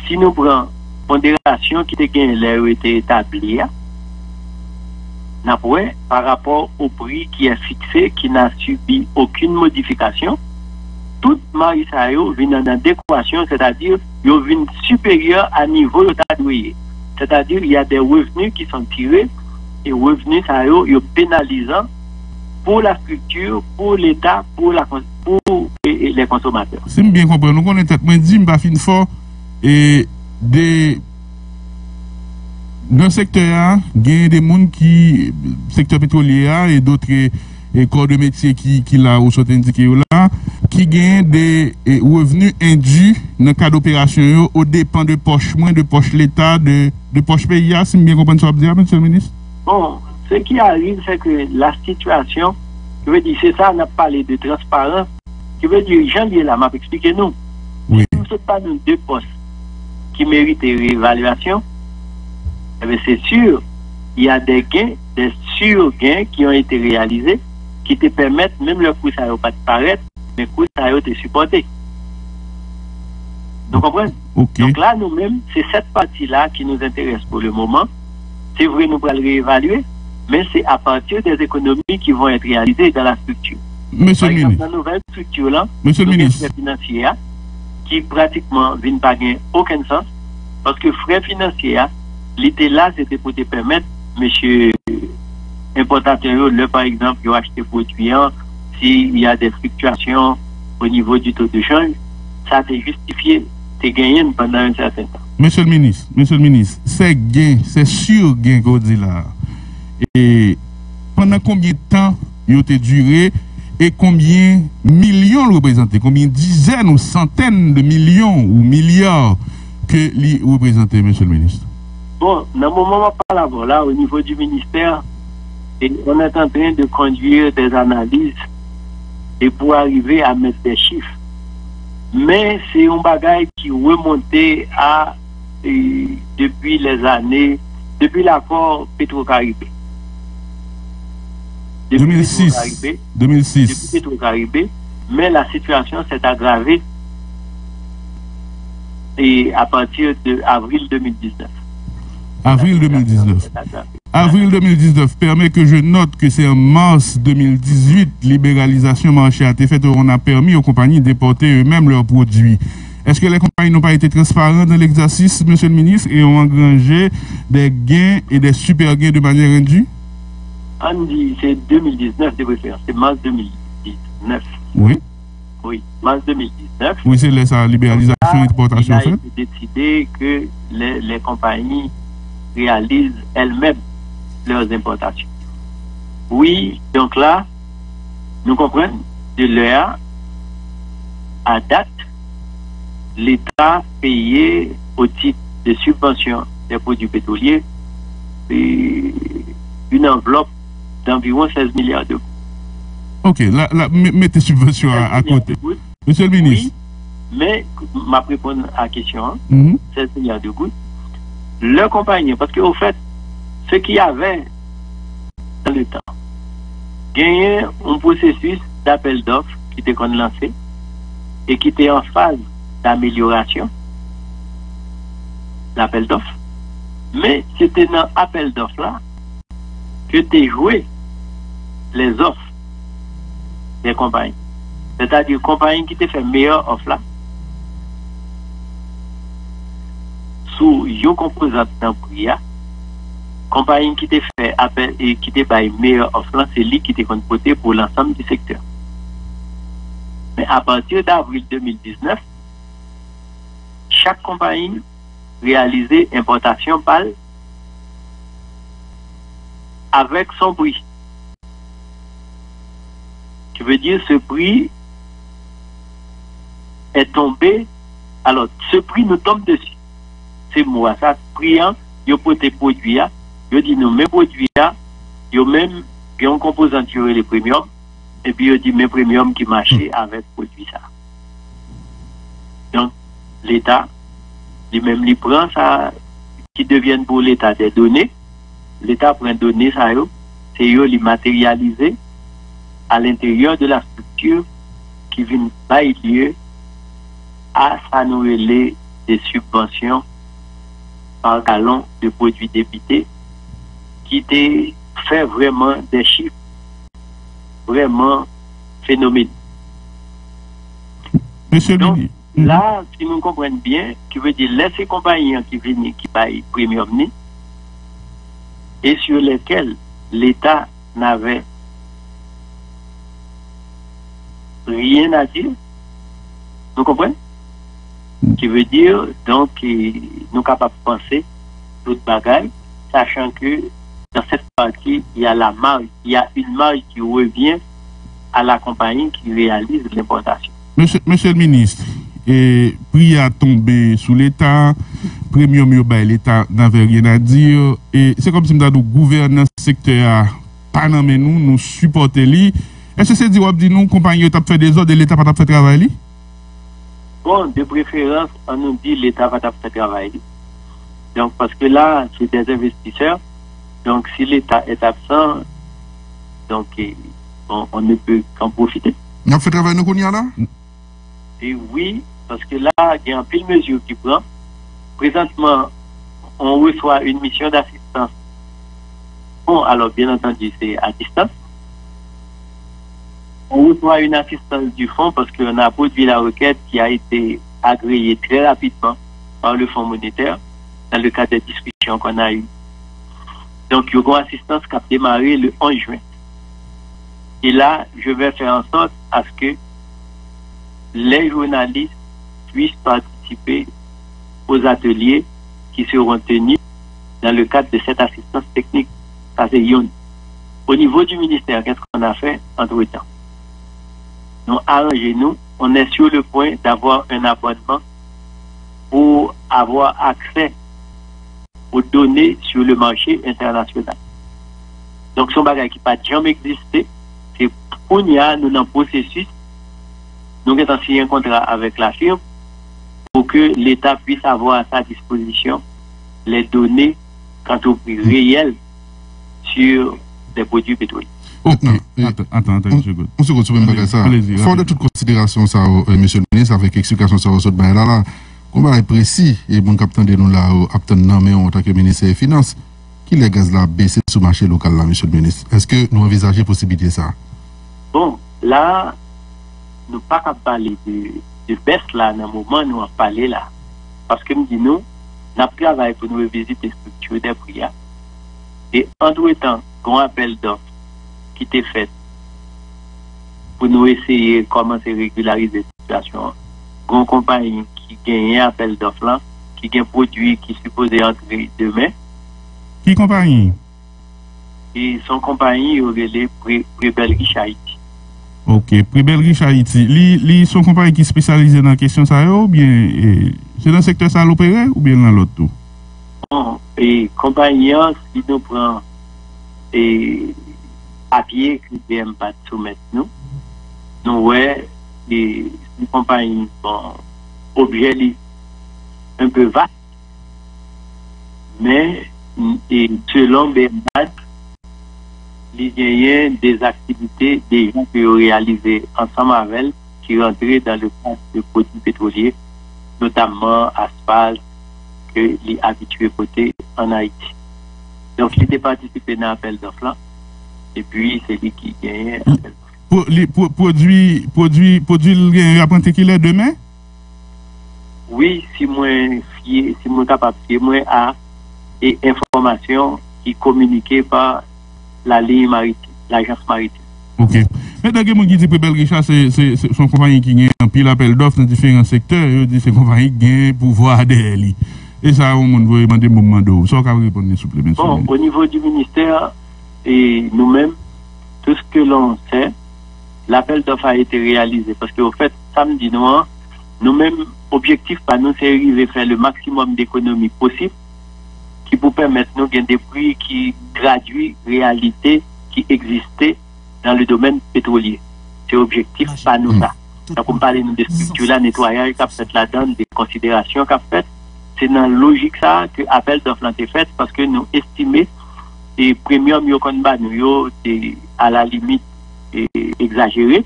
si nous prenons pondération qui a été établie, par rapport au prix qui est fixé, qui n'a subi aucune modification, toute maïs ça yo vient en adéquation, c'est-à-dire, yo vient supérieur à niveau de doué. C'est-à-dire, il y a des revenus qui sont tirés, et revenus ça yo pénalisant pour la structure, pour l'État, pour les consommateurs. Si je bien comprends, nous connaissons tête, moi dit m'pa fin fort et dans le secteur, il y a des gens qui secteur pétrolier et d'autres corps de métier qui là ou sont indiqués là qui gagnent des revenus induits dans le cas d'opération au dépend de poche moins de poche l'État de poche pays, si je bien comprends ça dire monsieur le ministre. Bon, ce qui arrive, c'est que la situation, je veux dire, c'est ça, on a parlé de transparence. Je veux dire, Jean-Lié là, m'a expliqué nous. Oui. Si nous ne sommes pas nous deux postes qui méritent réévaluation, eh bien, c'est sûr, il y a des gains, des surgains qui ont été réalisés, qui te permettent, même le coût ça n'a pas de paraître, mais le coût ça a été supporté. Vous comprenez? Okay. Donc là, nous-mêmes, c'est cette partie-là qui nous intéresse pour le moment. C'est vrai, nous allons réévaluer, mais c'est à partir des économies qui vont être réalisées dans la structure. Monsieur Par le exemple, ministre. dans la nouvelle structure-là, Monsieur le ministre. frais financiers qui pratiquement ne viennent pas gagner aucun sens, parce que frais financiers, l'idée là, c'était pour te permettre, monsieur importateur, par exemple, il a acheté produit, s'il y a des fluctuations au niveau du taux de change, ça t'est justifié, t'es gagné pendant un certain temps. Monsieur le ministre, c'est gain, c'est sûr gain qu'on dit là. Et pendant combien de temps il a duré et combien millions représentés, combien dizaines ou centaines de millions ou milliards que lui représentait, monsieur le ministre? Bon, dans le moment par là, au niveau du ministère, et on est en train de conduire des analyses et pour arriver à mettre des chiffres. Mais c'est un bagage qui remontait à depuis les années, depuis l'accord Petro-Caribé. 2006. Depuis Petro-Caribé, mais la situation s'est aggravée et à partir de avril 2019. Avril 2019. Avril 2019 permet que je note que c'est en mars 2018, libéralisation marché a été faite, on a permis aux compagnies d'importer eux-mêmes leurs produits. Est-ce que les compagnies n'ont pas été transparentes dans l'exercice, monsieur le ministre, et ont engrangé des gains et des super gains de manière indue? On dit c'est 2019 de préférence, c'est mars 2019. Oui. Oui, mars 2019. Oui, c'est la libéralisation et l'exportation. Il a été décidé que les compagnies réalisent elles-mêmes leurs importations. Oui, donc là, nous comprenons, de l'heure à date, l'État payait au titre de subvention des produits pétroliers une enveloppe d'environ 16 milliards d'euros. Ok, là, mettez subvention à côté. Monsieur le ministre. Oui, mais ma réponse à la question, 16 milliards de gouttes, le compagnie, parce qu'au fait, ce qu'il y avait dans le temps, gagné un processus d'appel d'offres qui était lancé et qui était en phase d'amélioration, l'appel d'offres, mais c'était dans l'appel d'offres là que tu joué les offres des compagnies. C'est-à-dire compagnie qui te fait meilleure offre là, sous une composante dans le prix, compagnie qui te fait appel et qui te fait meilleure offre là, c'est lui qui te côté pour l'ensemble du secteur. Mais à partir d'avril 2019, chaque compagnie réalisait importation pâle avec son prix. Je veux dire, ce prix est tombé. Alors, ce prix nous tombe dessus. C'est moi, ça, prix, il faut tes produits, il dit, nous, mes produits, il y a même un composant qui aurait les premiums, et puis il dit, mes premiums qui marchaient avec produit ça. Donc, l'État, lui-même, il prend ça, qui deviennent pour l'État des données. L'État prend données, ça, c'est eux, les matérialiser à l'intérieur de la structure. structures qui viennent bailler lieu à s'annuler des subventions par gallon de produits débités qui te fait vraiment des chiffres vraiment phénoménaux. Monsieur Donc, Mini. là, si nous comprenons bien, qui veut dire laisser compagnies qui viennent qui payent premium et sur lesquels l'État n'avait rien à dire. Nous comprenons? Qui veut dire, donc, nous sommes capables de penser toute bagaille, sachant que dans cette partie, il y a la marge, il y a une marge qui revient à la compagnie qui réalise l'importation. Monsieur le ministre, et prix a tombé sous l'État, premium urbain, l'État n'avait rien à dire, et c'est comme si nous avons gouvernance secteur pas nous supporter lui. Est-ce que c'est dire que nous, compagnie, ont fait des ordres et l'État n'a pas fait travail? Bon, de préférence, on nous dit l'État va faire travail. Donc, parce que là, c'est des investisseurs. Donc, si l'État est absent, donc, on ne peut qu'en profiter. On a fait travail nous qu'on y a là? Et oui, parce que là, il y a un pile mesure qui prend. Présentement, on reçoit une mission d'assistance. Bon, alors, bien entendu, c'est à distance. On reçoit une assistance du fonds parce qu'on a produit la requête qui a été agréée très rapidement par le Fonds monétaire dans le cadre des discussions qu'on a eues. Donc, il y aura une assistance qui a démarré le 11 juin. Et là, je vais faire en sorte à ce que les journalistes puissent participer aux ateliers qui seront tenus dans le cadre de cette assistance technique. Ça, c'est Yon. Au niveau du ministère, qu'est-ce qu'on a fait entre-temps? Nous arrangez-nous, on est sur le point d'avoir un abonnement pour avoir accès aux données sur le marché international. Donc, son bagage qui n'a jamais existé, c'est pour nous dans le processus, nous avons signé un contrat avec la firme pour que l'État puisse avoir à sa disposition les données quant au prix réel sur des produits pétroliers. Ok, attends, une seconde. On se retrouve même ça. Fort de toute considération, ça, monsieur le ministre, avec explication ça, là, comment est précis, et mon capitaine de nous là, mais en tant que ministre des Finances, qui les gaz là baissé sur le marché local là, monsieur le ministre? Est-ce que nous envisageons possibilité ça? Bon, là, nous ne pouvons pas parler de baisse là, dans le moment où nous allons parler là. Parce que nous disons, nous avons travaillé pour nous revisiter les structures des prix. Et entre-temps, qu'on appelle d'offres qui était fait pour nous essayer de commencer à régulariser la situation. Une compagnie qui gagne un appel d'offres là, qui gagne un produit qui est supposé entrer demain. Qui compagnie? Et son compagnie, il aurait les Prébel Riche Haïti. Ok, Prébel Riche Haïti. Son compagnie qui est spécialisée dans la question ça ou bien c'est dans le secteur ça l'opérer ou bien dans l'autre tout? Bon, et compagnie, si nous prenons papier que l'IBM va soumettre nous ouais, une compagnie, bon, objet un peu vaste, mais selon BMBAD, il y a des activités des gens qui ont réalisé ensemble avec elle, qui rentraient dans le cadre de produits pétroliers, notamment asphalte, que les habitués côté en Haïti. Donc, il était participé dans l'appel d'offres là. Et puis, c'est lui qui gagne. Produit le apprenti qu'il est demain? Oui, si moi capable de fier, moi à et information qui communiquée par la ligne maritime, l'agence maritime. Ok. Mais dans le qui dit Prébel Richard, c'est son compagnie qui gagne un pile appel d'offres dans différents secteurs, il dit c'est compagnie qui gagne pouvoir derrière. Et ça, on va demander un moment d'eau. Ça, on va répondre supplémentaire. Bon, au niveau du ministère, et nous-mêmes, tout ce que l'on sait, l'appel d'offres a été réalisé. Parce qu'au fait, samedi noir, nous-mêmes, objectif par nous, c'est d'arriver à faire le maximum d'économies possible qui pour permettre nous de gagner des prix qui traduisent réalité qui existait dans le domaine pétrolier. C'est objectif par nous ça. Donc, on parle de structures là, nettoyage, qu'a fait là-dedans, des considérations qu'a fait. C'est dans la logique ça que l'appel d'offres a été fait parce que nous estimons les premium yo kon ba nous yo c'est à la limite exagéré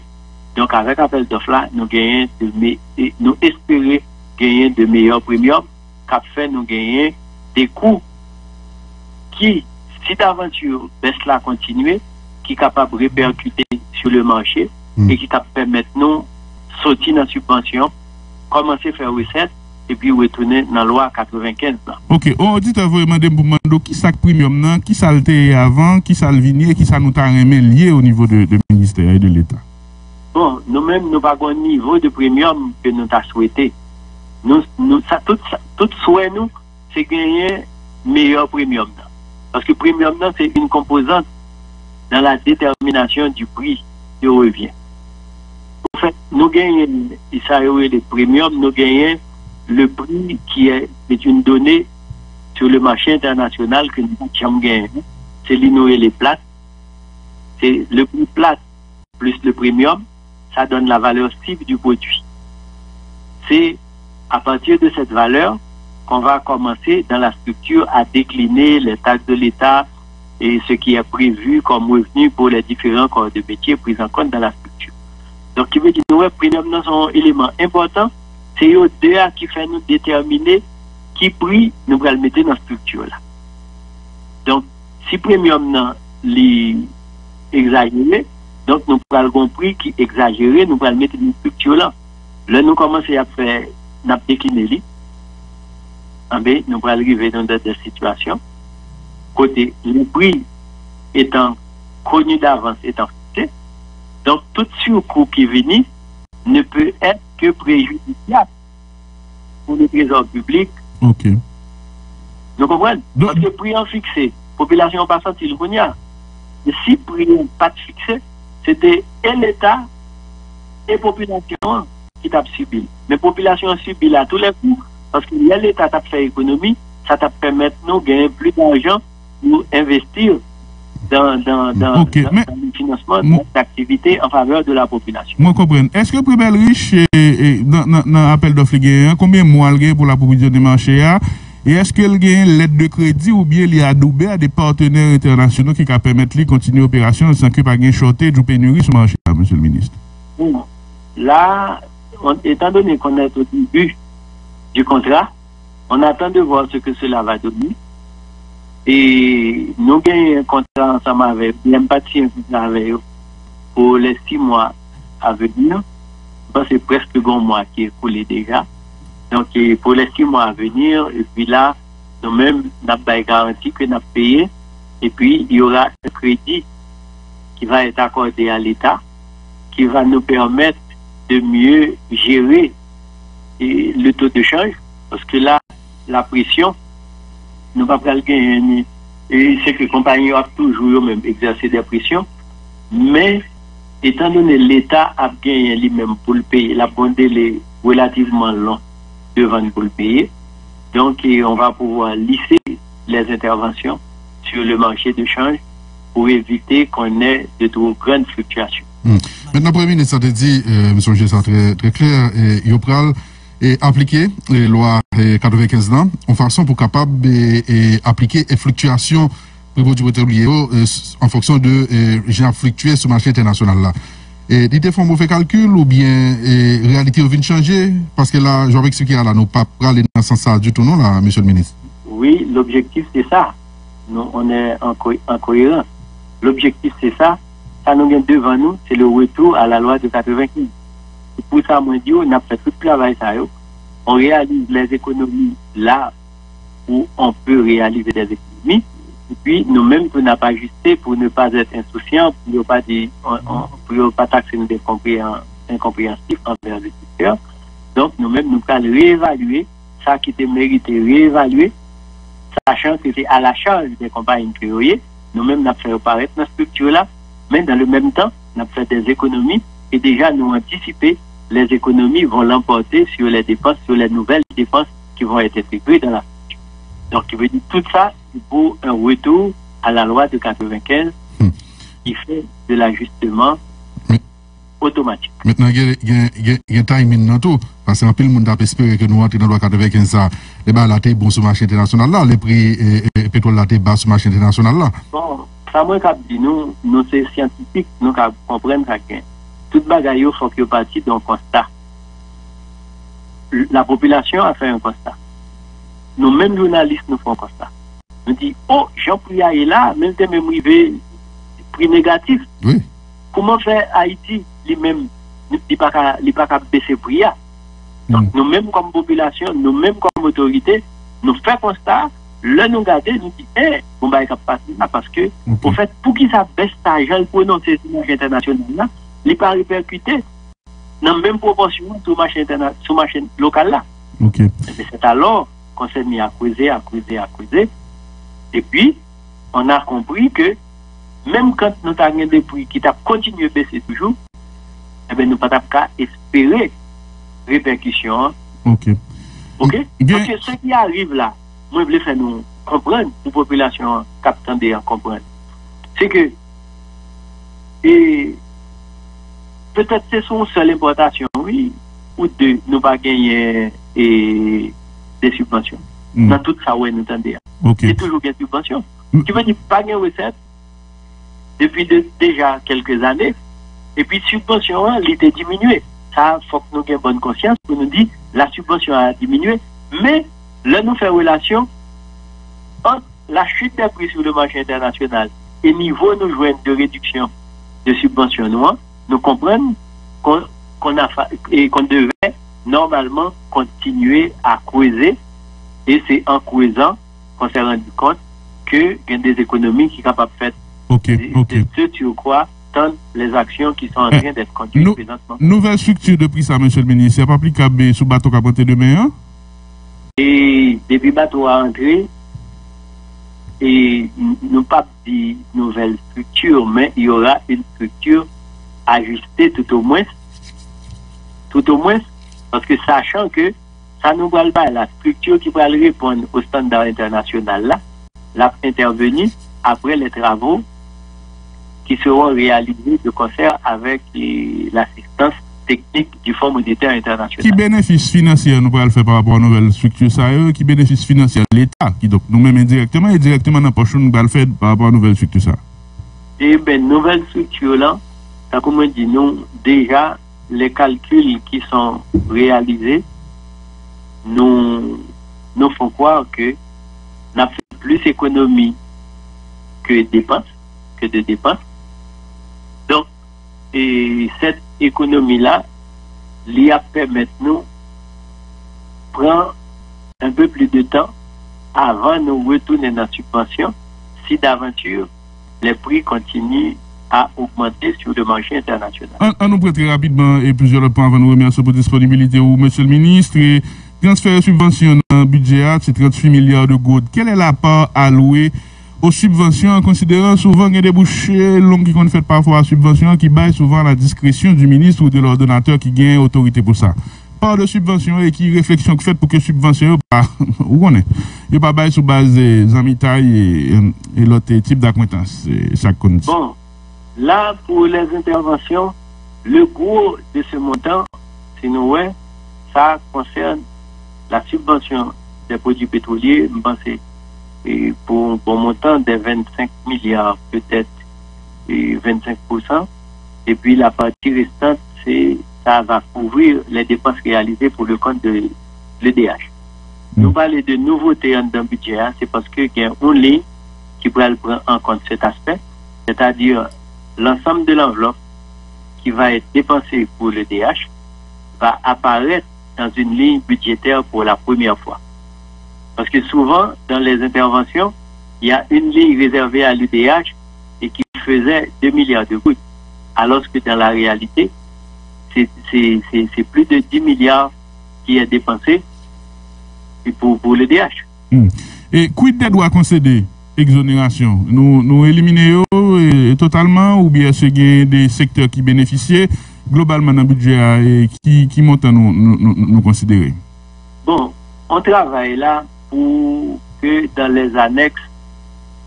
Donc, avec l'appel d'offres là, nous espérons gagner de meilleurs premiums, qui fait nous gagner des coûts qui, si l'aventure baisse là continuer, qui est capable de répercuter sur le marché et qui permet nous sortir dans la subvention, commencer à faire recette et puis retourner dans la loi 95. Là. Ok, on dit vraiment de Boumando, qui ça premium, qui ça le avant, qui ça le vinier, qui ça nous t'a lié au niveau de ministère et de l'État? Bon, nous-mêmes, nous n'avons pas un niveau de premium que nous avons souhaité. Tout souhait, nous, c'est gagner meilleur premium. Parce que premium, c'est une composante dans la détermination du prix de revient. En fait, nous gagnons, le premium, nous gagnons le prix qui est une donnée sur le marché international que nous avons gagné. C'est l'innover les plates. C'est le prix plate plus le premium, ça donne la valeur cible du produit. C'est à partir de cette valeur qu'on va commencer dans la structure à décliner les taxes de l'État et ce qui est prévu comme revenu pour les différents corps de métier pris en compte dans la structure. Donc, il veut dire que le premium est un élément important, c'est eux deux qui fait nous déterminer qui prix nous allons mettre dans la structure là. Donc, si premium est exagéré, donc nous allons un prix qui est exagéré, nous allons mettre dans la structure là. Là, nous commençons à faire, nous décliner, nous allons arriver dans des situations côté le prix étant connu d'avance, étant fixé, donc tout surcoût qui vient ne peut être que préjudiciable pour le trésor public. Ok. Nous comprenons? Parce que le prix en fixé, la population n'a pas senti le bonheur. Mais si le prix n'est pas fixé, c'était et l'État et la population qui t'a subi. Mais la population a subi à tous les coups, parce que l'État a fait économie, ça t'a permis de nous gagner plus d'argent pour investir dans le financement d'activités en faveur de la population. Moi, je comprends. Est-ce que Prix Belriche, dans l'appel d'offres, combien de mois il pour la proposition de marché? Et est-ce qu'il y a une lettre de crédit ou bien il y a adoubé à des partenaires internationaux qui permettent de continuer l'opération sans qu'il n'y ait pas de shortage ou pénurie sur le marché, monsieur le ministre? Bon. Là, étant donné qu'on est au début du contrat, on attend de voir ce que cela va donner. Et nous gagnons un contrat ensemble avec, bien parti un contrat avec eux pour les 6 mois à venir. C'est presque un mois qui est coulé déjà. Donc, pour les 6 mois à venir, et puis là, nous-mêmes, nous avons garanti que nous avons payé. Et puis, il y aura un crédit qui va être accordé à l'État, qui va nous permettre de mieux gérer le taux de change. Parce que là, la pression, nous ne pouvons pas le gagner. Et c'est que les compagnies ont toujours même exercé des pressions. Mais, étant donné l'État a gagné lui-même pour le payer, la bonne délai relativement long devant pour le payer. Donc, on va pouvoir lisser les interventions sur le marché de change pour éviter qu'on ait de trop grandes fluctuations. Maintenant, Premier ministre, ça te dit, M. ça très, très clair, Yopral et appliquer les lois 95 ans en façon pour capable appliquer les fluctuations en fonction de gens fluctuer sur le marché international là. Et l'idée font mauvais calcul ou bien réalité vient changer parce que là, je vais expliquer là, nous pas aller dans ce sens du tout non là, monsieur le ministre. Oui, l'objectif c'est ça. Nous, on est en cohérence. L'objectif c'est ça. Ça nous vient devant nous, c'est le retour à la loi de 95. Pour ça, moi, on a fait tout le travail, ça, on réalise les économies là où on peut réaliser des économies. Et puis, nous-mêmes, on n'a pas ajusté pour ne pas être insouciants, pour ne pas taxer des incompréhensifs envers le secteur. Donc, nous-mêmes, nous allons réévaluer ça qui était mérité, réévaluer, sachant que c'est à la charge des compagnies créées. Nous-mêmes, nous avons fait apparaître notre structure-là, mais dans le même temps, nous avons fait des économies et déjà nous anticiper les économies vont l'emporter sur les dépenses, sur les nouvelles dépenses qui vont être effectuées dans la structure. Donc, il veut dire tout ça pour un retour à la loi de 95 qui fait de l'ajustement automatique. Maintenant, il y a un timing dans tout, parce qu'un peu le monde a espéré que nous entrions dans la loi 95 ça, les bas la bon sur le marché international là, les prix pétrole la bas sur le marché international là. Bon, ça moi dit nous c'est scientifique, nous comprenons ça que toute bagaille, il faut qu'il partie d'un constat. La population a fait un constat. Nous-mêmes journalistes nous font un constat. Nous disons, oh, Jean-Pierre est là, même si même arrivé prix négatif. Oui. Comment faire Haïti lui-même, il ne peut pas baisser prix. Donc nous-mêmes comme population, nous-mêmes comme autorité, nous faisons constat, là nous regardons, nous disons, on va pas passer là parce que, en fait, pour qui ça baisse ça, j'ai prononcé sur le marché international là, il n'est pas répercuté dans la même proportion sur le marché local là. C'est alors qu'on s'est mis à creuser. Et puis, on a compris que même quand nous avons des prix qui ont continué à baisser toujours, eh bien, nous ne pouvons pas espérer répercussions. Ok. Parce que ce qui arrive là, moi, je voulais faire nous comprendre, la population qui a comprendre, c'est que peut-être c'est son seule importation, oui, ou deux, nous pas gagner des subventions. Dans tout ça, oui, nous entendons. C'est toujours des subventions. Qui veut dire pas de recette depuis déjà quelques années. Et puis, subvention, elle était diminuée. Ça, il faut que nous ayons bonne conscience pour nous dire la subvention a diminué. Mais là, nous faisons relation entre la chute des prix sur le marché international et niveau nous jouons de réduction de subventions. Nous comprenons qu'on devait normalement continuer à creuser. Et c'est en creusant qu'on s'est rendu compte qu'il y a des économies qui sont capables de faire. Ce sur quoi tendent les actions qui sont en train d'être conduites présentement. Nouvelle structure de prix ça, monsieur le ministre, c'est pas applicable sous bateau qui a monté demain? Et depuis bateau a entré, et nous pas dit nouvelle structure, mais il y aura une structure ajustée tout au moins, parce que sachant que ça nous parle pas la structure qui va répondre au standard international là, l'a intervenu après les travaux qui seront réalisés de concert avec l'assistance technique du Fonds monétaire international. Qui bénéfice financier nous pourrons le faire par rapport à la nouvelle structure ça, qui bénéfice financier l'État, qui donc nous-mêmes indirectement et directement dans la poche nous le faire par rapport à la nouvelle structure ça. Eh bien, nouvelle structure là, ça comme on dit, nous déjà les calculs qui sont réalisés nous font croire que n'a fait plus économie que de dépenses. Donc, et cette économie-là, l'IA permet nous prendre un peu plus de temps avant de nous retourner dans la subvention si d'aventure les prix continuent à augmenter sur le marché international. On nous prête très rapidement et plusieurs points avant de nous remercier pour disponibilité ou monsieur le ministre. Et transfert de subventions dans le budget, c'est 38 milliards de gouttes. Quelle est la part allouée aux subventions en considérant souvent qu'il y a des débouchés longs qui sont faits parfois à subventions qui baillent souvent à la discrétion du ministre ou de l'ordonnateur qui gagne autorité pour ça. Part de subventions et qui réflexion qui fait pour que subventions pas où on est. Il pas bail sur base des amitiés et l'autre type d'acquaintance chaque condition. Bon, là pour les interventions, le gros de ce montant, c'est nous ça concerne la subvention des produits pétroliers, je pense, pour un montant de 25 milliards, peut-être 25%. Et puis la partie restante, ça va couvrir les dépenses réalisées pour le compte de l'EDH. Nous parlons de nouveautés dans le budget, c'est parce qu'il y a une ligne qui pourrait prendre en compte cet aspect, c'est-à-dire l'ensemble de l'enveloppe qui va être dépensée pour l'EDH va apparaître dans une ligne budgétaire pour la première fois. Parce que souvent, dans les interventions, il y a une ligne réservée à l'UDH et qui faisait 2 milliards de gouttes. Alors que dans la réalité, c'est plus de 10 milliards qui est dépensé pour l'UDH. Et quid des droits concédés, exonération? Nous éliminer totalement ou bien est-ce qu'il y a des secteurs qui bénéficient globalement dans le budget et qui montent à nous considérer? Bon, on travaille là pour que dans les annexes,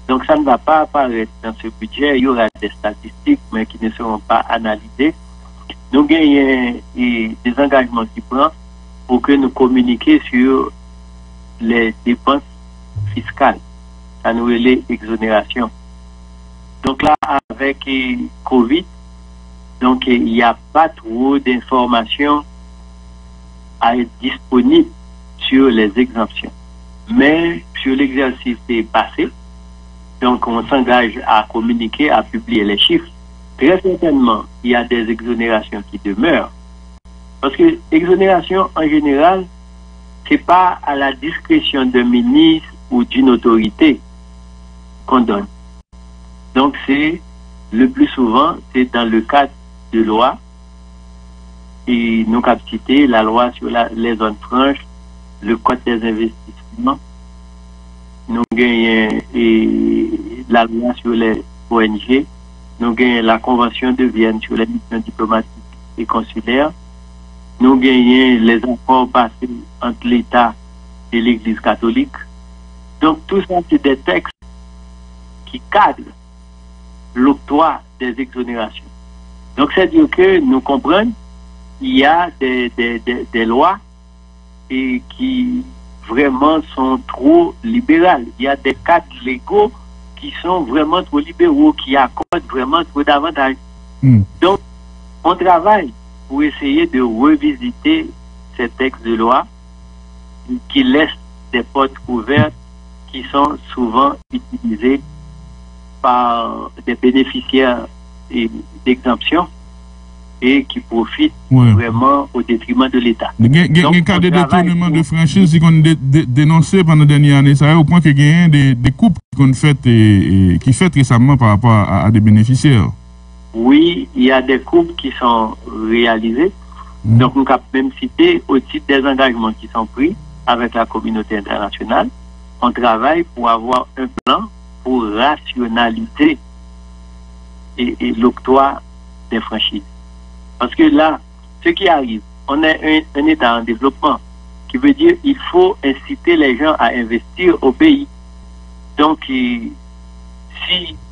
donc ça ne va pas apparaître dans ce budget, il y aura des statistiques mais qui ne seront pas analysées. Nous gagnons des engagements qui prennent pour que nous communiquions sur les dépenses fiscales. Ça nous relève exonération. Donc là, avec Covid, Donc, il n'y a pas trop d'informations à être disponibles sur les exemptions. Mais sur l'exercice passé, donc on s'engage à communiquer, à publier les chiffres. Très certainement, il y a des exonérations qui demeurent. Parce que l'exonération, en général, c'est pas à la discrétion d'un ministre ou d'une autorité qu'on donne. Donc, c'est le plus souvent, c'est dans le cadre de loi. Et nous avons cité la loi sur les zones franches, le code des investissements. Nous gagnons la loi sur les ONG. Nous gagnons la convention de Vienne sur les missions diplomatiques et consulaires. Nous gagnons les accords passés entre l'État et l'Église catholique. Donc tout ça, c'est des textes qui cadrent l'octroi des exonérations. Donc c'est dire que nous comprenons qu'il y a des lois et qui vraiment sont trop libérales. Il y a des cadres légaux qui sont vraiment trop libéraux, qui accordent vraiment trop d'avantages. Donc, on travaille pour essayer de revisiter ces textes de loi qui laissent des portes ouvertes qui sont souvent utilisées par des bénéficiaires d'exemption et qui profitent vraiment au détriment de l'État. Il y a un cas de détournement de franchise qu'on a dénoncé pendant les dernières années, ça au point qu'il y a des coupes qu'on fait qui fait récemment par rapport à des bénéficiaires. Oui, il y a des coupes qui sont réalisées. Donc, nous avons même cité au titre des engagements qui sont pris avec la communauté internationale. On travaille pour avoir un plan pour rationaliser et l'octroi des franchises. Parce que là, ce qui arrive, on est un État en développement, qui veut dire qu'il faut inciter les gens à investir au pays. Donc, si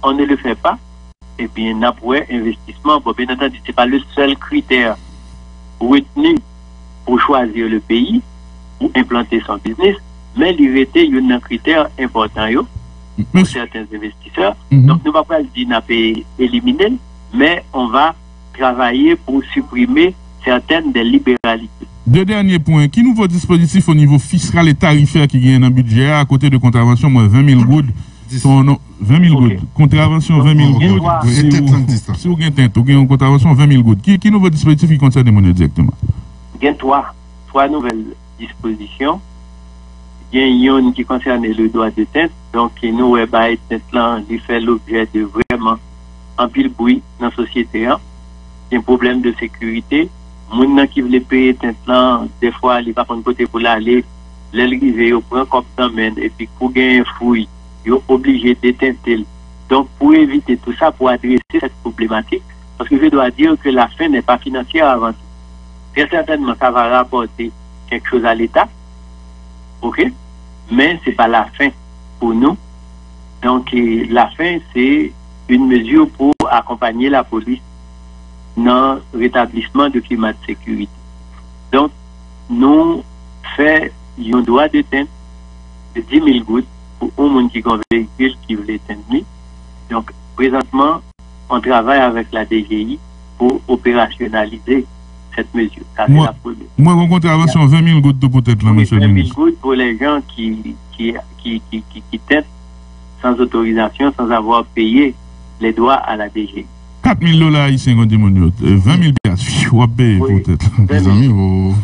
on ne le fait pas, eh bien, n'approuver investissement, bon, bien entendu, ce n'est pas le seul critère retenu pour choisir le pays, pour implanter son business, mais il était un critère important pour certains investisseurs. Donc, nous ne pouvons pas dire qu'on peut éliminer, mais on va travailler pour supprimer certaines des libéralités. Deux derniers points. Qui nouveau dispositif au niveau fiscal et tarifaire qui gagne un budget à côté de contravention, moi, 20 000 gouttes, 20 000 gouttes. Contravention 20 000 gouttes. Si vous avez une contravention 20 000 gouttes. Qui nouveau dispositif qui concerne les monnaies directement? Il y a trois nouvelles dispositions. Il y a une qui concerne le droit de teinte. Donc, nous, il fait l'objet de vraiment un pile bruit dans la société. Il y a un problème de sécurité. Les gens qui veulent payer teinte, des fois, ils ne vont pas prendre côté pour l'aller. L'élrivé, ils prennent comme ça, et puis pour gagner un fouille, ils sont obligés d'éteindre. Donc, pour éviter tout ça, pour adresser cette problématique, parce que je dois dire que la fin n'est pas financière avant tout. Très certainement, ça va rapporter quelque chose à l'État, ok, mais ce n'est pas la fin pour nous. Donc, la fin, c'est une mesure pour accompagner la police dans le rétablissement du climat de sécurité. Donc, nous faisons un droit de teinte de 10 000 gouttes pour un monde qui a un véhicule qui veut l'éteindre. Donc, présentement, on travaille avec la DGI pour opérationnaliser cette mesure. Ça, moi, mon contravention 20 000 gouttes peut-être là, monsieur le ministre. 20 000 gouttes pour les gens qui tentent sans autorisation, sans avoir payé les droits à la DGI. 4 000 $ ici, on dit 20 000 piastres, on va payer peut-être.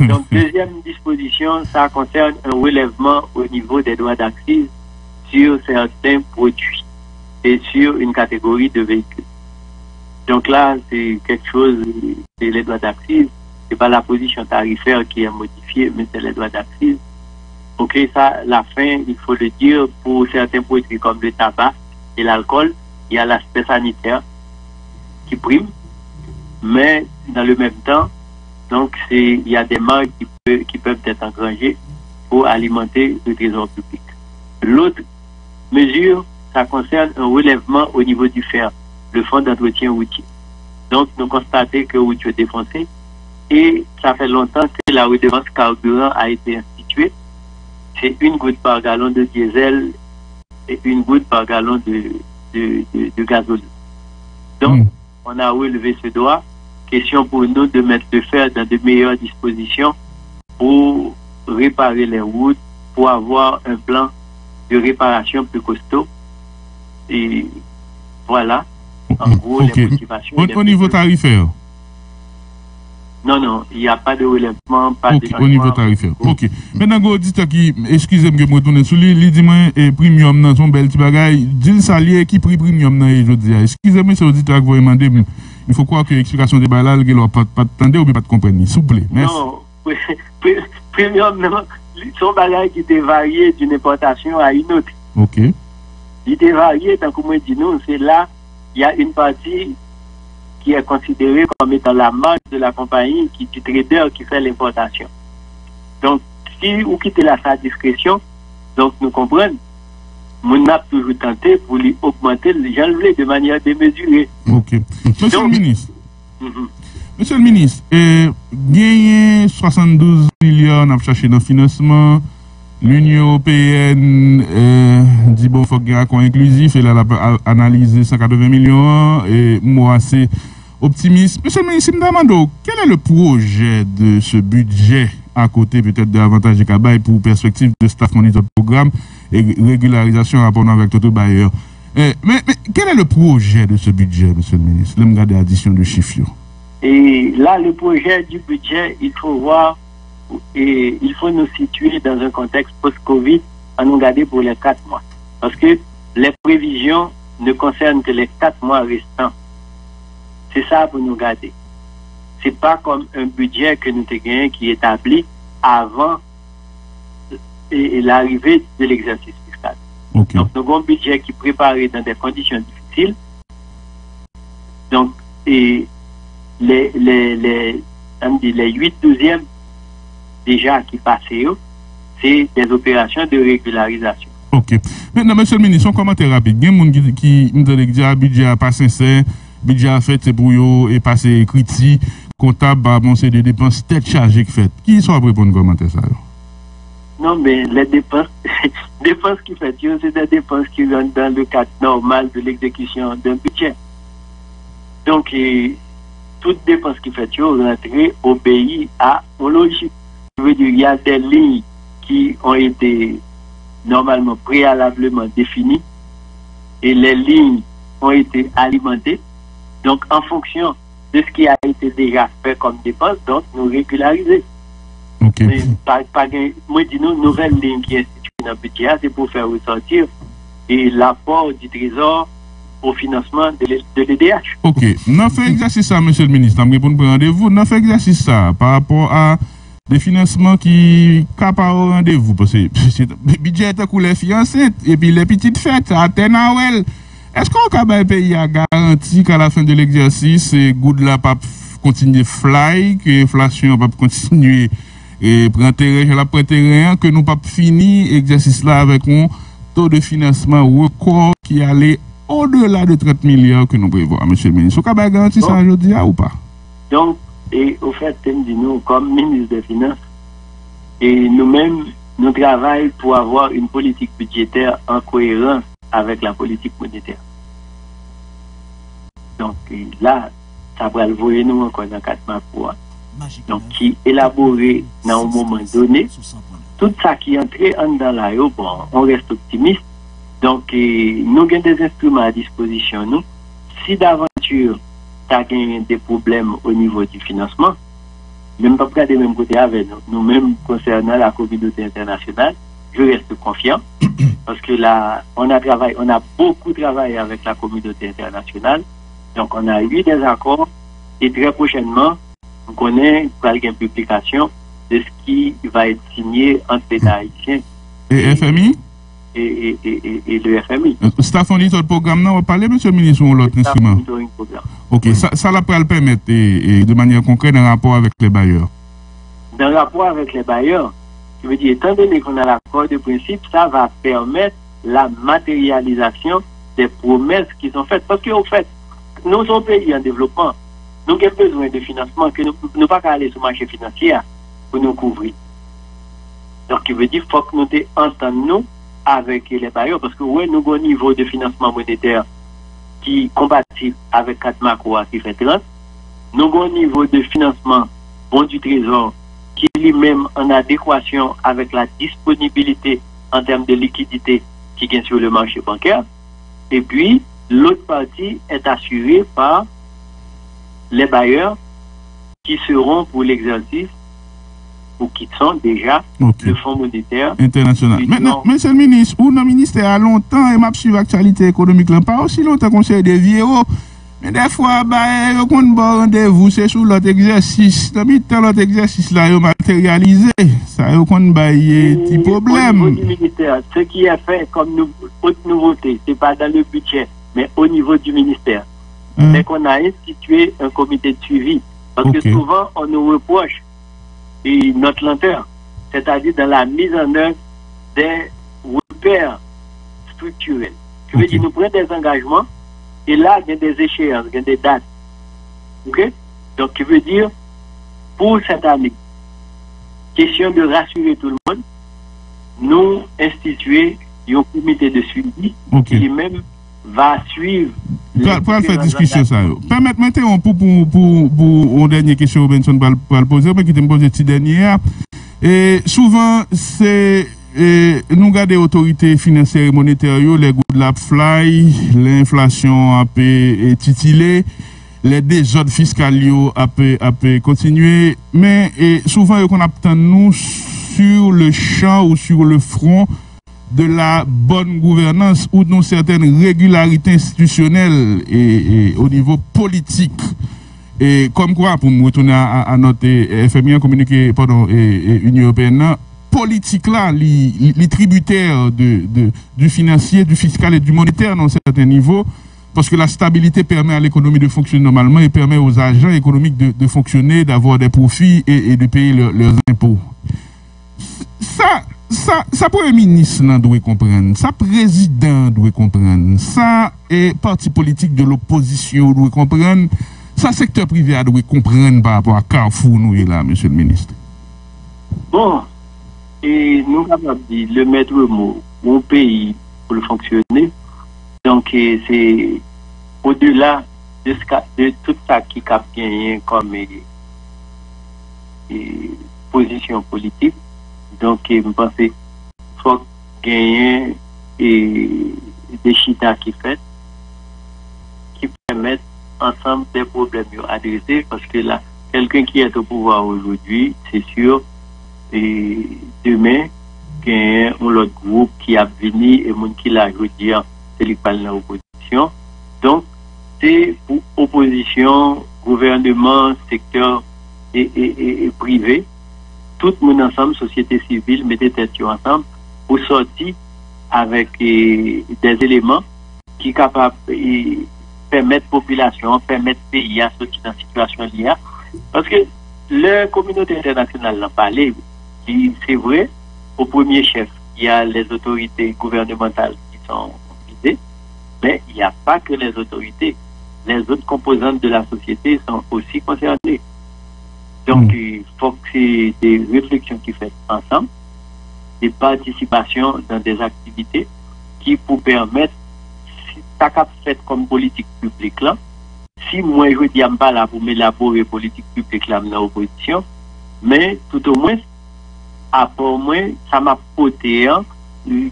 Donc, deuxième disposition, ça concerne un relèvement au niveau des droits d'accise sur certains produits et sur une catégorie de véhicules. Donc là, c'est quelque chose, c'est les droits d'accise, c'est pas la position tarifaire qui est modifiée, mais c'est les droits d'accise. Ok, ça, la fin, il faut le dire, pour certains produits comme le tabac et l'alcool, il y a l'aspect sanitaire qui prime, mais dans le même temps, donc il y a des marques qui peuvent être engrangées pour alimenter le trésor public. L'autre mesure, ça concerne un relèvement au niveau du fer, le fonds d'entretien routier. Donc, nous constatons que routier est défoncé et ça fait longtemps que la redevance carburant a été instituée. C'est 1 goutte par gallon de diesel et 1 goutte par gallon de gasoline. Donc, on a relevé ce droit question pour nous de mettre le fer dans de meilleures dispositions pour réparer les routes, pour avoir un plan de réparation plus costaud. Et voilà, en gros, les motivations. Au niveau tarifaire? Non, il n'y a pas de relèvement, pas de au niveau tarifaire. Ok. Maintenant, go auditeur qui, excusez-moi de me retourner sur lui, il dit moi premium dans son bel petit bagage, dit salier qui prix premium dans les jours. Excusez-moi, c'est auditeur qui vous demandez, il faut croire que l'explication de balal, qu'il n'a pas de ou pas de comprendre. S'il vous plaît. Merci. Non, premium, non. Son bagage qui était varié d'une importation à une autre. Ok. Il était varié, tant que moi dis nous, c'est là, il y a une partie qui est considérée comme étant la marge de la compagnie, du trader qui fait l'importation. Donc, si vous quittez la sa discrétion, donc nous comprenons, nous avons toujours tenté pour lui augmenter les gens de manière démesurée. Ok. Monsieur le ministre, Monsieur le ministre, gagner 72 millions à chercher dans le financement, l'Union européenne dit bon, il faut qu'il y ait un accord inclusif, et là, elle a analysé 180 millions, et moi, c'est optimiste. Monsieur le ministre, je me demande, quel est le projet de ce budget à côté peut-être de l'avantage de Cabaye pour perspective de staff monitor programme et régularisation en rapport avec tout bailleur? Mais quel est le projet de ce budget, monsieur le ministre? Là, je regarde l'addition de chiffres. Et là, le projet du budget, il faut voir, et il faut nous situer dans un contexte post-Covid, à nous garder pour les 4 mois. Parce que les prévisions ne concernent que les 4 mois restants. C'est ça pour nous garder. C'est pas comme un budget que nous avons gagné qui est établi avant l'arrivée de l'exercice fiscal. Okay. Donc, nous avons un budget qui est préparé dans des conditions difficiles. Donc, et les 8/12e déjà qui passent, c'est des opérations de régularisation. Ok. Maintenant, monsieur le ministre, un commentaire rapide. Il y a des gens qui me disent que le budget n'est pas sincère, le budget a fait, c'est pour eux, et passé critique, comptable, bon, c'est des dépenses tête chargées qui fait. Qui sont après pour nous commenter ça? Non, mais les dépenses qui fait, c'est des dépenses qui rentrent dans le cadre normal de l'exécution d'un budget. Donc, toute dépense qui fait rentrer obéit à une logique. Je veux dire, il y a des lignes qui ont été normalement préalablement définies et les lignes ont été alimentées. Donc, en fonction de ce qui a été déjà fait comme dépense, donc nous régulariser. Okay. Mais moi, dis nous, nouvelle ligne qui est instituée dans le budget, c'est pour faire ressortir et l'apport du Trésor au financement de l'EDH. Ok. Nous fait exercice ça, monsieur le ministre. Nous avons rendez-vous. Nous fait exercice ça par rapport à des financements qui capent au rendez-vous. Parce que le budget est pour les fiancés et puis les petites fêtes à Tenawel. Est-ce qu'on pays a garanti qu'à la fin de l'exercice, good là pas continuer fly, que l'inflation pas continuer et prendre terrain, que nous pas fini l'exercice là avec un taux de financement record qui allait au-delà de 30 milliards que nous prévoyons, monsieur le ministre. Est-ce qu'on garantit ça aujourd'hui ou pas? Donc, et au fait, nous, comme ministre des Finances, et nous-mêmes, nous travaillons pour avoir une politique budgétaire en cohérence avec la politique monétaire. Donc là, ça va le voir nous encore dans 4 mois pour. Donc, qui élaboré dans un moment donné, tout ça qui est entré dans l'aéroport, on reste optimiste. Donc, nous avons des instruments à disposition. Nous, si d'aventure, tu as des problèmes au niveau du financement, même pas regarder même côté avec nous, nous-mêmes concernant la communauté internationale, je reste confiant parce que là, on a beaucoup travaillé avec la communauté internationale. Donc, on a eu des accords et très prochainement, on connaît une publication de ce qui va être signé entre l'État haïtien et FMI et le FMI. Staff Monitor Programme, on va parler, monsieur le ministre, ou l'autre instrument? Ok, ça va le permettre de manière concrète en rapport avec les bailleurs. Dans rapport avec les bailleurs, je veux dire, étant donné qu'on a l'accord de principe, ça va permettre la matérialisation des promesses qui sont faites. Parce qu'au fait, nous sommes pays en développement, nous avons besoin de financement que nous ne pouvons pas aller sur le marché financier pour nous couvrir. Donc, il veut dire qu'il faut que nous entendions avec les bailleurs, parce que oui, nous avons un niveau de financement monétaire qui est compatible avec 4 macro qui fait 30, nous avons un niveau de financement bon du Trésor qui est lui-même en adéquation avec la disponibilité en termes de liquidité qui est sur le marché bancaire. Et puis, l'autre partie est assurée par les bailleurs qui seront pour l'exercice ou qui sont déjà le Fonds monétaire international. Maintenant, monsieur le ministre, ou le ministère a longtemps et m'a suivi l'actualité économique, là, pas aussi longtemps qu'on s'est des vieux. Mais des fois, bah, on compte rendez-vous, c'est sur l'autre exercice. Dans l'autre exercice, là, il matérialisé. Ça, on compte bah, il y a un petit problème. Au niveau du ministère, ce qui est fait comme haute nouveauté, ce n'est pas dans le budget, mais au niveau du ministère. C'est qu'on a institué un comité de suivi. Parce que souvent, on nous reproche notre lenteur, c'est-à-dire dans la mise en œuvre des repères structurels. Je veux dire, nous prenons des engagements. Et là, il y a des échéances, il y a des dates. OK? Donc, je veux dire, pour cette année, question de rassurer tout le monde, nous instituer un comité de suivi qui lui-même va suivre. Pour faire discussion, ça. Permettez-moi pour une dernière question, Benson, pour le poser, mais qui te pose cette dernière. Et souvent, c'est. Nous regardons les autorités financières et monétaires, les goûts de la fly, l'inflation a pu titiller, les désordres fiscaux a pu continuer, mais souvent on attend nous sur le champ ou sur le front de la bonne gouvernance ou de certaines régularités institutionnelles et au niveau politique. Et comme quoi, pour me retourner à notre FMI, communiqué, pardon, Union européenne, politique là, les tributaires du financier, du fiscal et du monétaire dans un certain niveau, parce que la stabilité permet à l'économie de fonctionner normalement et permet aux agents économiques de fonctionner, d'avoir des profits et de payer leurs impôts. Ça Premier ministre doit comprendre, ça président doit comprendre, ça et parti politique de l'opposition doit comprendre, ça secteur privé doit comprendre par rapport à Carrefour, nous est là, monsieur le ministre. Bon. Et nous avons dit le maître mot au pays pour le fonctionner. Donc, c'est au-delà de tout ça qui a gagné comme position politique. Donc, je pense qu'il faut gagner des chitas qui permettent ensemble des problèmes à adresser. Parce que là, quelqu'un qui est au pouvoir aujourd'hui, c'est sûr, et demain, il y a un autre groupe qui a venu et mon qui l'a dit, c'est lui qui parle dans l'opposition. Donc, c'est pour opposition, gouvernement, secteur et privé, tout le monde ensemble, société civile, mettez tête ensemble pour sortir avec des éléments qui sont capables de permettre la population, permettre le pays à sortir dans cette situation liée. Parce que la communauté internationale n'a pas parlé. C'est vrai, au premier chef, il y a les autorités gouvernementales qui sont visées, mais il n'y a pas que les autorités. Les autres composantes de la société sont aussi concernées. Donc, il faut que c'est des réflexions qui fassent ensemble, des participations dans des activités qui pour permettre, si ça a fait comme politique publique là, si moi je dis pas là pour m'élaborer politique publique là dans l'opposition, mais tout au moins, après moi, ça m'a porté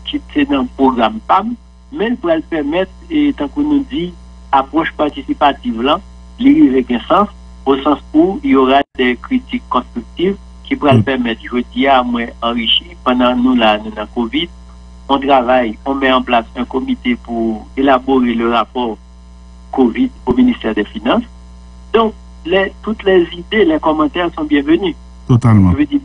qui est dans le programme PAM, mais pour le permettre, et tant qu'on nous dit, approche participative là, l'y avec un sens, au sens où il y aura des critiques constructives qui pourraient le permettre. Je dis à moi enrichi, pendant nous là, dans la Covid, on travaille, on met en place un comité pour élaborer le rapport Covid au ministère des Finances. Donc, toutes les idées, les commentaires sont bienvenus. Totalement. Je veux dire,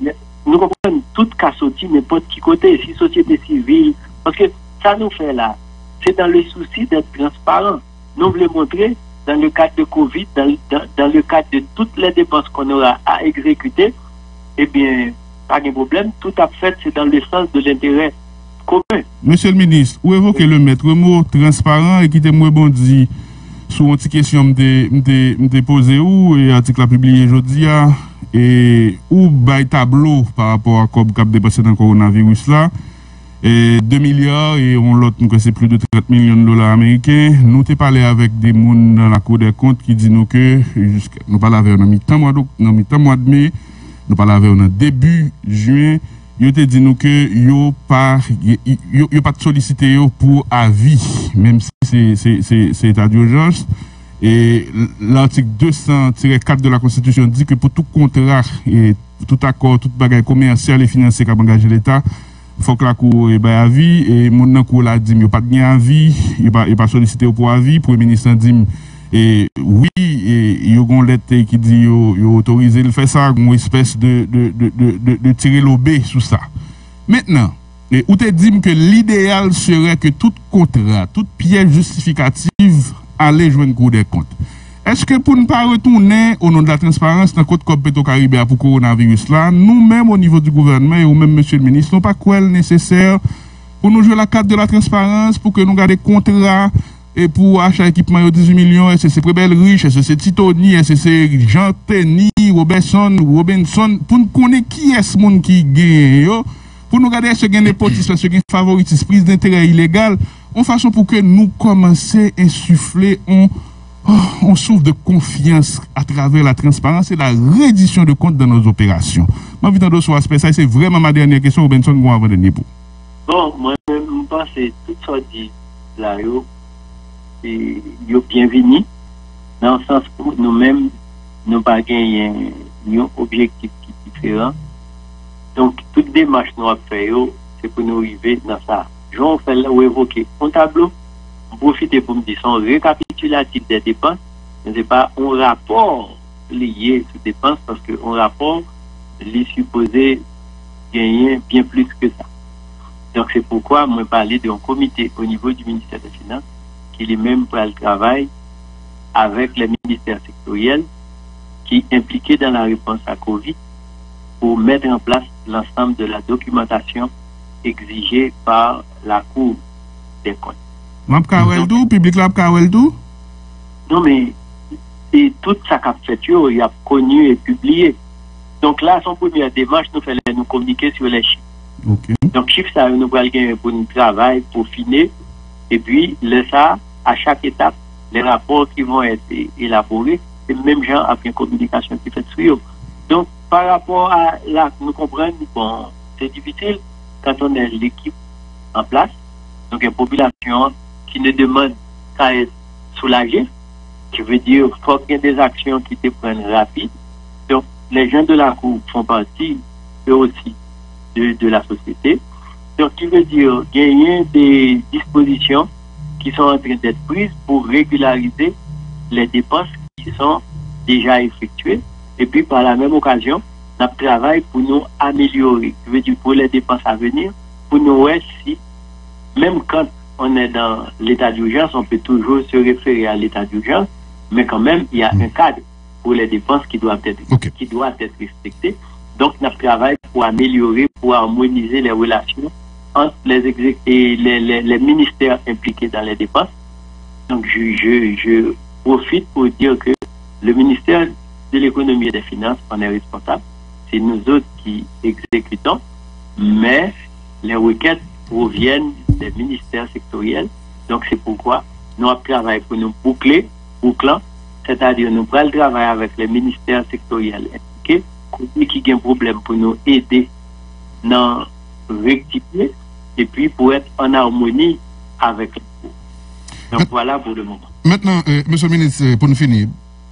nous comprenons tout cas sorti n'importe qui côté, si société civile, parce que ça nous fait là, c'est dans le souci d'être transparent. Nous voulons montrer, dans le cadre de Covid, dans le cadre de toutes les dépenses qu'on aura à exécuter, eh bien, pas de problème, tout à fait, c'est dans le sens de l'intérêt commun. Monsieur le ministre, vous évoquez le maître mot transparent et qui était moins bon dit sur une petite question me posée où et article a publié aujourd'hui et où bail tableau par rapport à comme cap dépensé dans le coronavirus là Et 2 milliards et on l'autre, que c'est plus de 30 millions de dollars américains. Nous t'ai parlé avec des gens dans la Cour des comptes qui disent nous que, nous parlons avec eux mi-temps mois de mai, nous parlons avec eux début juin, ils te dit nous que yo pas sollicité pour avis, même si c'est état d'urgence. Et l'article 200-4 de la Constitution dit que pour tout contrat et tout accord, toute bagaille commerciale et financière qu'a engagé l'État, il faut que la Cour ait avis. Et mon cour l'a dit, il n'y a pas de avis, il n'y a pas sollicité pour avis. Pour le ministre dit, et oui, il y a une lettre qui dit qu'il a autorisé de faire ça, une espèce de tirer l'obé sur ça. Maintenant, où te dit que l'idéal serait que tout contrat, toute pièce justificative allait jouer une Cour des comptes. Est-ce que pour ne pas retourner au nom de la transparence dans le code Petro-Caribéen pour le coronavirus là, nous-mêmes au niveau du gouvernement et ou même monsieur le ministre, n'ont pas quoi nécessaire pour nous jouer la carte de la transparence, pour que nous gardions contrat et pour achat équipement de 18 millions, est-ce que c'est Prebelle Riche, est-ce que c'est Titoni, est-ce que c'est Jean Tenny, Robinson, pour nous connaître qui est ce monde qui gagne, pour nous garder ce gain de népotisme, ce gain de favoritisme, prise d'intérêt illégal, en façon pour que nous commencions à insuffler on souffre de confiance à travers la transparence et la reddition de comptes dans nos opérations. Moi, je vais sur aspect ça, c'est vraiment ma dernière question, Robinson, pour avant de niveau. Bon, moi, je pense que tout ça dit là, c'est bienvenu, dans le sens où nous-mêmes, nous pas gagné un objectif qui est différent. Donc, toute démarche que nous avons fait, c'est pour nous arriver dans ça. Je vais faire là où évoquer un tableau. Profiter pour me dire son récapitulatif des dépenses, ce n'est pas un rapport lié aux dépenses parce qu'un rapport est supposé gagner bien plus que ça. Donc c'est pourquoi moi parler d'un comité au niveau du ministère des Finances qui lui-même pour le travail avec les ministères sectoriels qui est impliqué dans la réponse à Covid pour mettre en place l'ensemble de la documentation exigée par la Cour des comptes. Public lab tout? Non, mais c'est tout ça qu'a fait, il a connu et publié. Donc là, son première démarche, nous faisons nous communiquer sur les chiffres. Okay. Donc, chiffres, ça, nous allons gagner pour nous travailler, pour finir. Et puis, ça, à chaque étape, les rapports qui vont être élaborés, c'est le même genre avec une communication qui fait sur eux. Donc, par rapport à là, nous comprenons, bon, c'est difficile quand on a l'équipe en place. Donc, une population qui ne demande qu'à être soulagée, qui veut dire qu'il faut qu'il y ait des actions qui te prennent rapide. Donc, les gens de la Cour font partie, eux aussi, de la société. Donc, qui veut dire gagner des dispositions qui sont en train d'être prises pour régulariser les dépenses qui sont déjà effectuées. Et puis, par la même occasion, on travaille pour nous améliorer, qui veut dire pour les dépenses à venir, pour nous voir si, même quand on est dans l'état d'urgence, on peut toujours se référer à l'état d'urgence, mais quand même, il y a un cadre pour les dépenses qui doivent être respectées. Donc, on travaille pour améliorer, pour harmoniser les relations entre les ministères impliqués dans les dépenses. Donc, je profite pour dire que le ministère de l'économie et des finances en est responsable. C'est nous autres qui exécutons, mais les requêtes proviennent des ministères sectoriels. Donc, c'est pourquoi nous travaillons pour nous bouclant, c'est-à-dire nous prenons le travail avec les ministères sectoriels impliqués, qui ont un problème pour nous aider dans rectifier et puis pour être en harmonie avec eux. Donc, voilà pour le moment. Maintenant, monsieur le ministre, pour nous finir,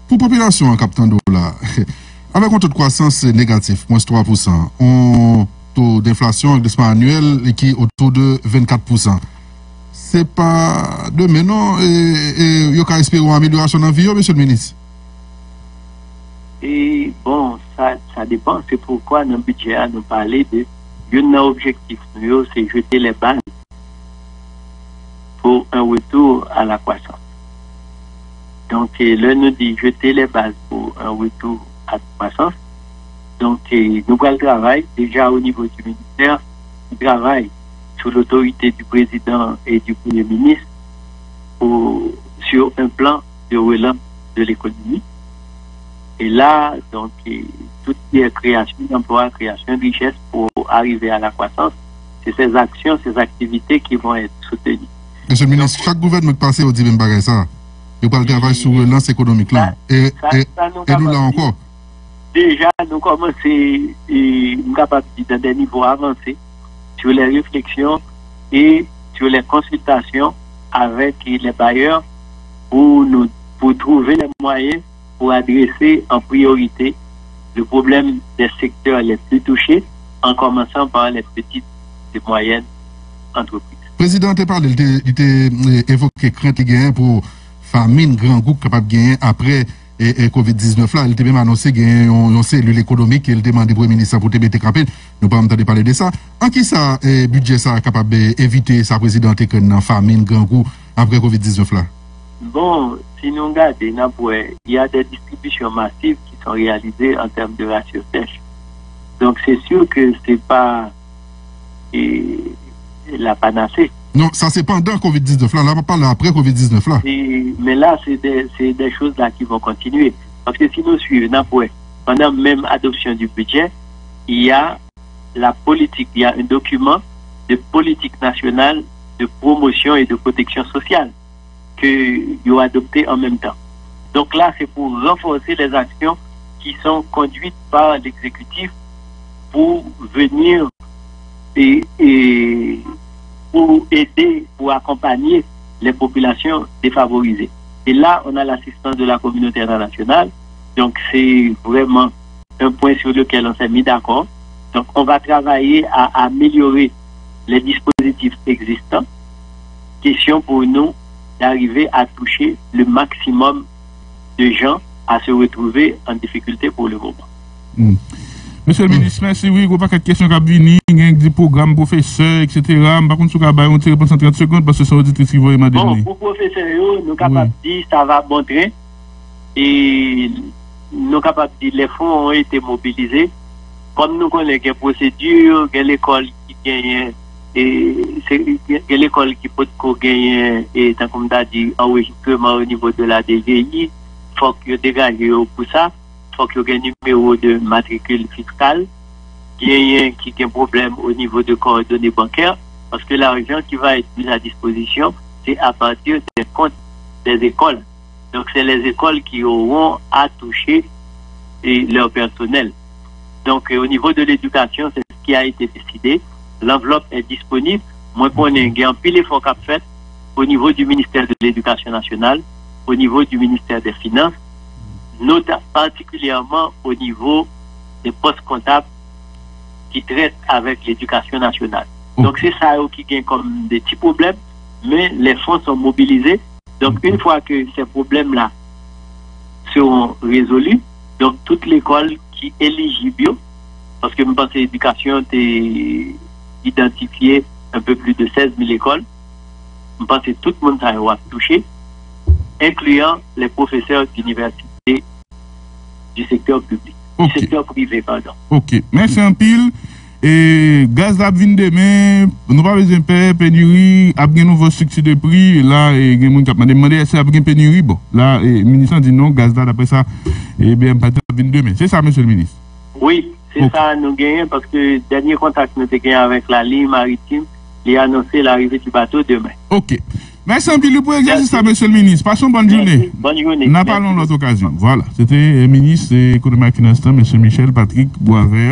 pour la population en captant d'eau là, avec un taux de croissance négatif, moins 3%, un taux d'inflation annuel qui est autour de 24%. C'est pas demain, non? Il y a espérer une amélioration dans la vie, monsieur le ministre? Et bon, ça dépend. C'est pourquoi dans le budget, nous parlons de un objectif, c'est jeter les bases pour un retour à la croissance. Donc, là, nous dit jeter les bases pour un retour à la croissance. Donc, nous allons travailler déjà au niveau du ministère, nous travaillons sous l'autorité du président et du premier ministre sur un plan de relance de l'économie. Et là, donc, toute création d'emplois, création de richesse pour arriver à la croissance, c'est ces actions, ces activités qui vont être soutenues. Monsieur le ministre, chaque gouvernement qui passe au dit même bagage ça. Il parle de travail sur le lance économique là. Et nous là encore. Déjà, nous commençons à dans des niveaux avancés sur les réflexions et sur les consultations avec les bailleurs pour trouver les moyens pour adresser en priorité le problème des secteurs les plus touchés, en commençant par les petites et moyennes entreprises. Le président a parlé, il a évoqué crainte pour famine, grand groupe capable de gagner après Covid-19 là. Il a même annoncé une cellule économique et il a demandé au Premier ministre pour te mettre capé. Nous pas entendre parler de ça. En qui ça, budget ça capable d'éviter sa présidente une famine, grand groupe après Covid-19 là? Bon, si nous regardons, il y a des distributions massives qui sont réalisées en termes de ratio sèche. Donc c'est sûr que ce n'est pas la panacée. Non, ça c'est pendant Covid-19 là, on parle après Covid-19 là. Mais là, c'est des choses là qui vont continuer. Parce que si nous suivons, pendant même adoption du budget, il y a la politique, il y a un document de politique nationale de promotion et de protection sociale qu'ils ont adopté en même temps. Donc là, c'est pour renforcer les actions qui sont conduites par l'exécutif pour venir et pour aider, pour accompagner les populations défavorisées. Et là, on a l'assistance de la communauté internationale. Donc, c'est vraiment un point sur lequel on s'est mis d'accord. Donc, on va travailler à améliorer les dispositifs existants. Question pour nous d'arriver à toucher le maximum de gens à se retrouver en difficulté pour le moment. Monsieur le ministre, merci. Oui, il n'y a pas de questions qui viennent, il y a des programmes, professeurs, etc. Par contre, on tire pendant 30 secondes parce que c'est auditrice qui va demander. Bon, pour professeurs, nous sommes capables de dire que ça va bon train. Et nous sommes capables de dire que les fonds ont été mobilisés. Comme nous connaissons les procédures, l'école qui gagne, et l'école qui peut gagner, et tant comme tu dit, enregistrement au niveau de la DGI, il faut que dégage pour ça. Il faut qu'il y ait un numéro de matricule fiscale, qu'il y ait un problème au niveau de coordonnées bancaires, parce que l'argent qui va être mis à disposition, c'est à partir des comptes des écoles. Donc, c'est les écoles qui auront à toucher leur personnel. Donc, au niveau de l'éducation, c'est ce qui a été décidé. L'enveloppe est disponible. Moi, pour un pile effort qu'a fait au niveau du ministère de l'Éducation nationale, au niveau du ministère des Finances, notamment particulièrement au niveau des postes comptables qui traitent avec l'éducation nationale. Donc c'est ça qui gagne comme des petits problèmes, mais les fonds sont mobilisés. Donc une fois que ces problèmes-là seront résolus, donc toute l'école qui est éligible, parce que je pense que l'éducation est identifiée un peu plus de 16 000 écoles, je pense que tout le monde va toucher, incluant les professeurs d'université du secteur public, du secteur privé, pardon. Ok, merci un pile. Et gaz à vin demain, nous pas besoin de payer pénurie, après nouveau succès de prix, là, et il y a des gens qui demandé si après pénurie, bon, là, le ministre dit non, gaz d'après ça, et bien, pas de vin demain. C'est ça, monsieur le ministre? Oui, c'est ça, nous gagnons, parce que le dernier contact que nous avons gagné avec la ligne maritime, il a annoncé l'arrivée du bateau demain. Ok. Merci un peu pour exercer ça, monsieur le ministre. Passons bonne journée. Bonne journée. Nous parlons l'autre occasion. Voilà. C'était le ministre économique et financier, monsieur Michel Patrick Boisvert.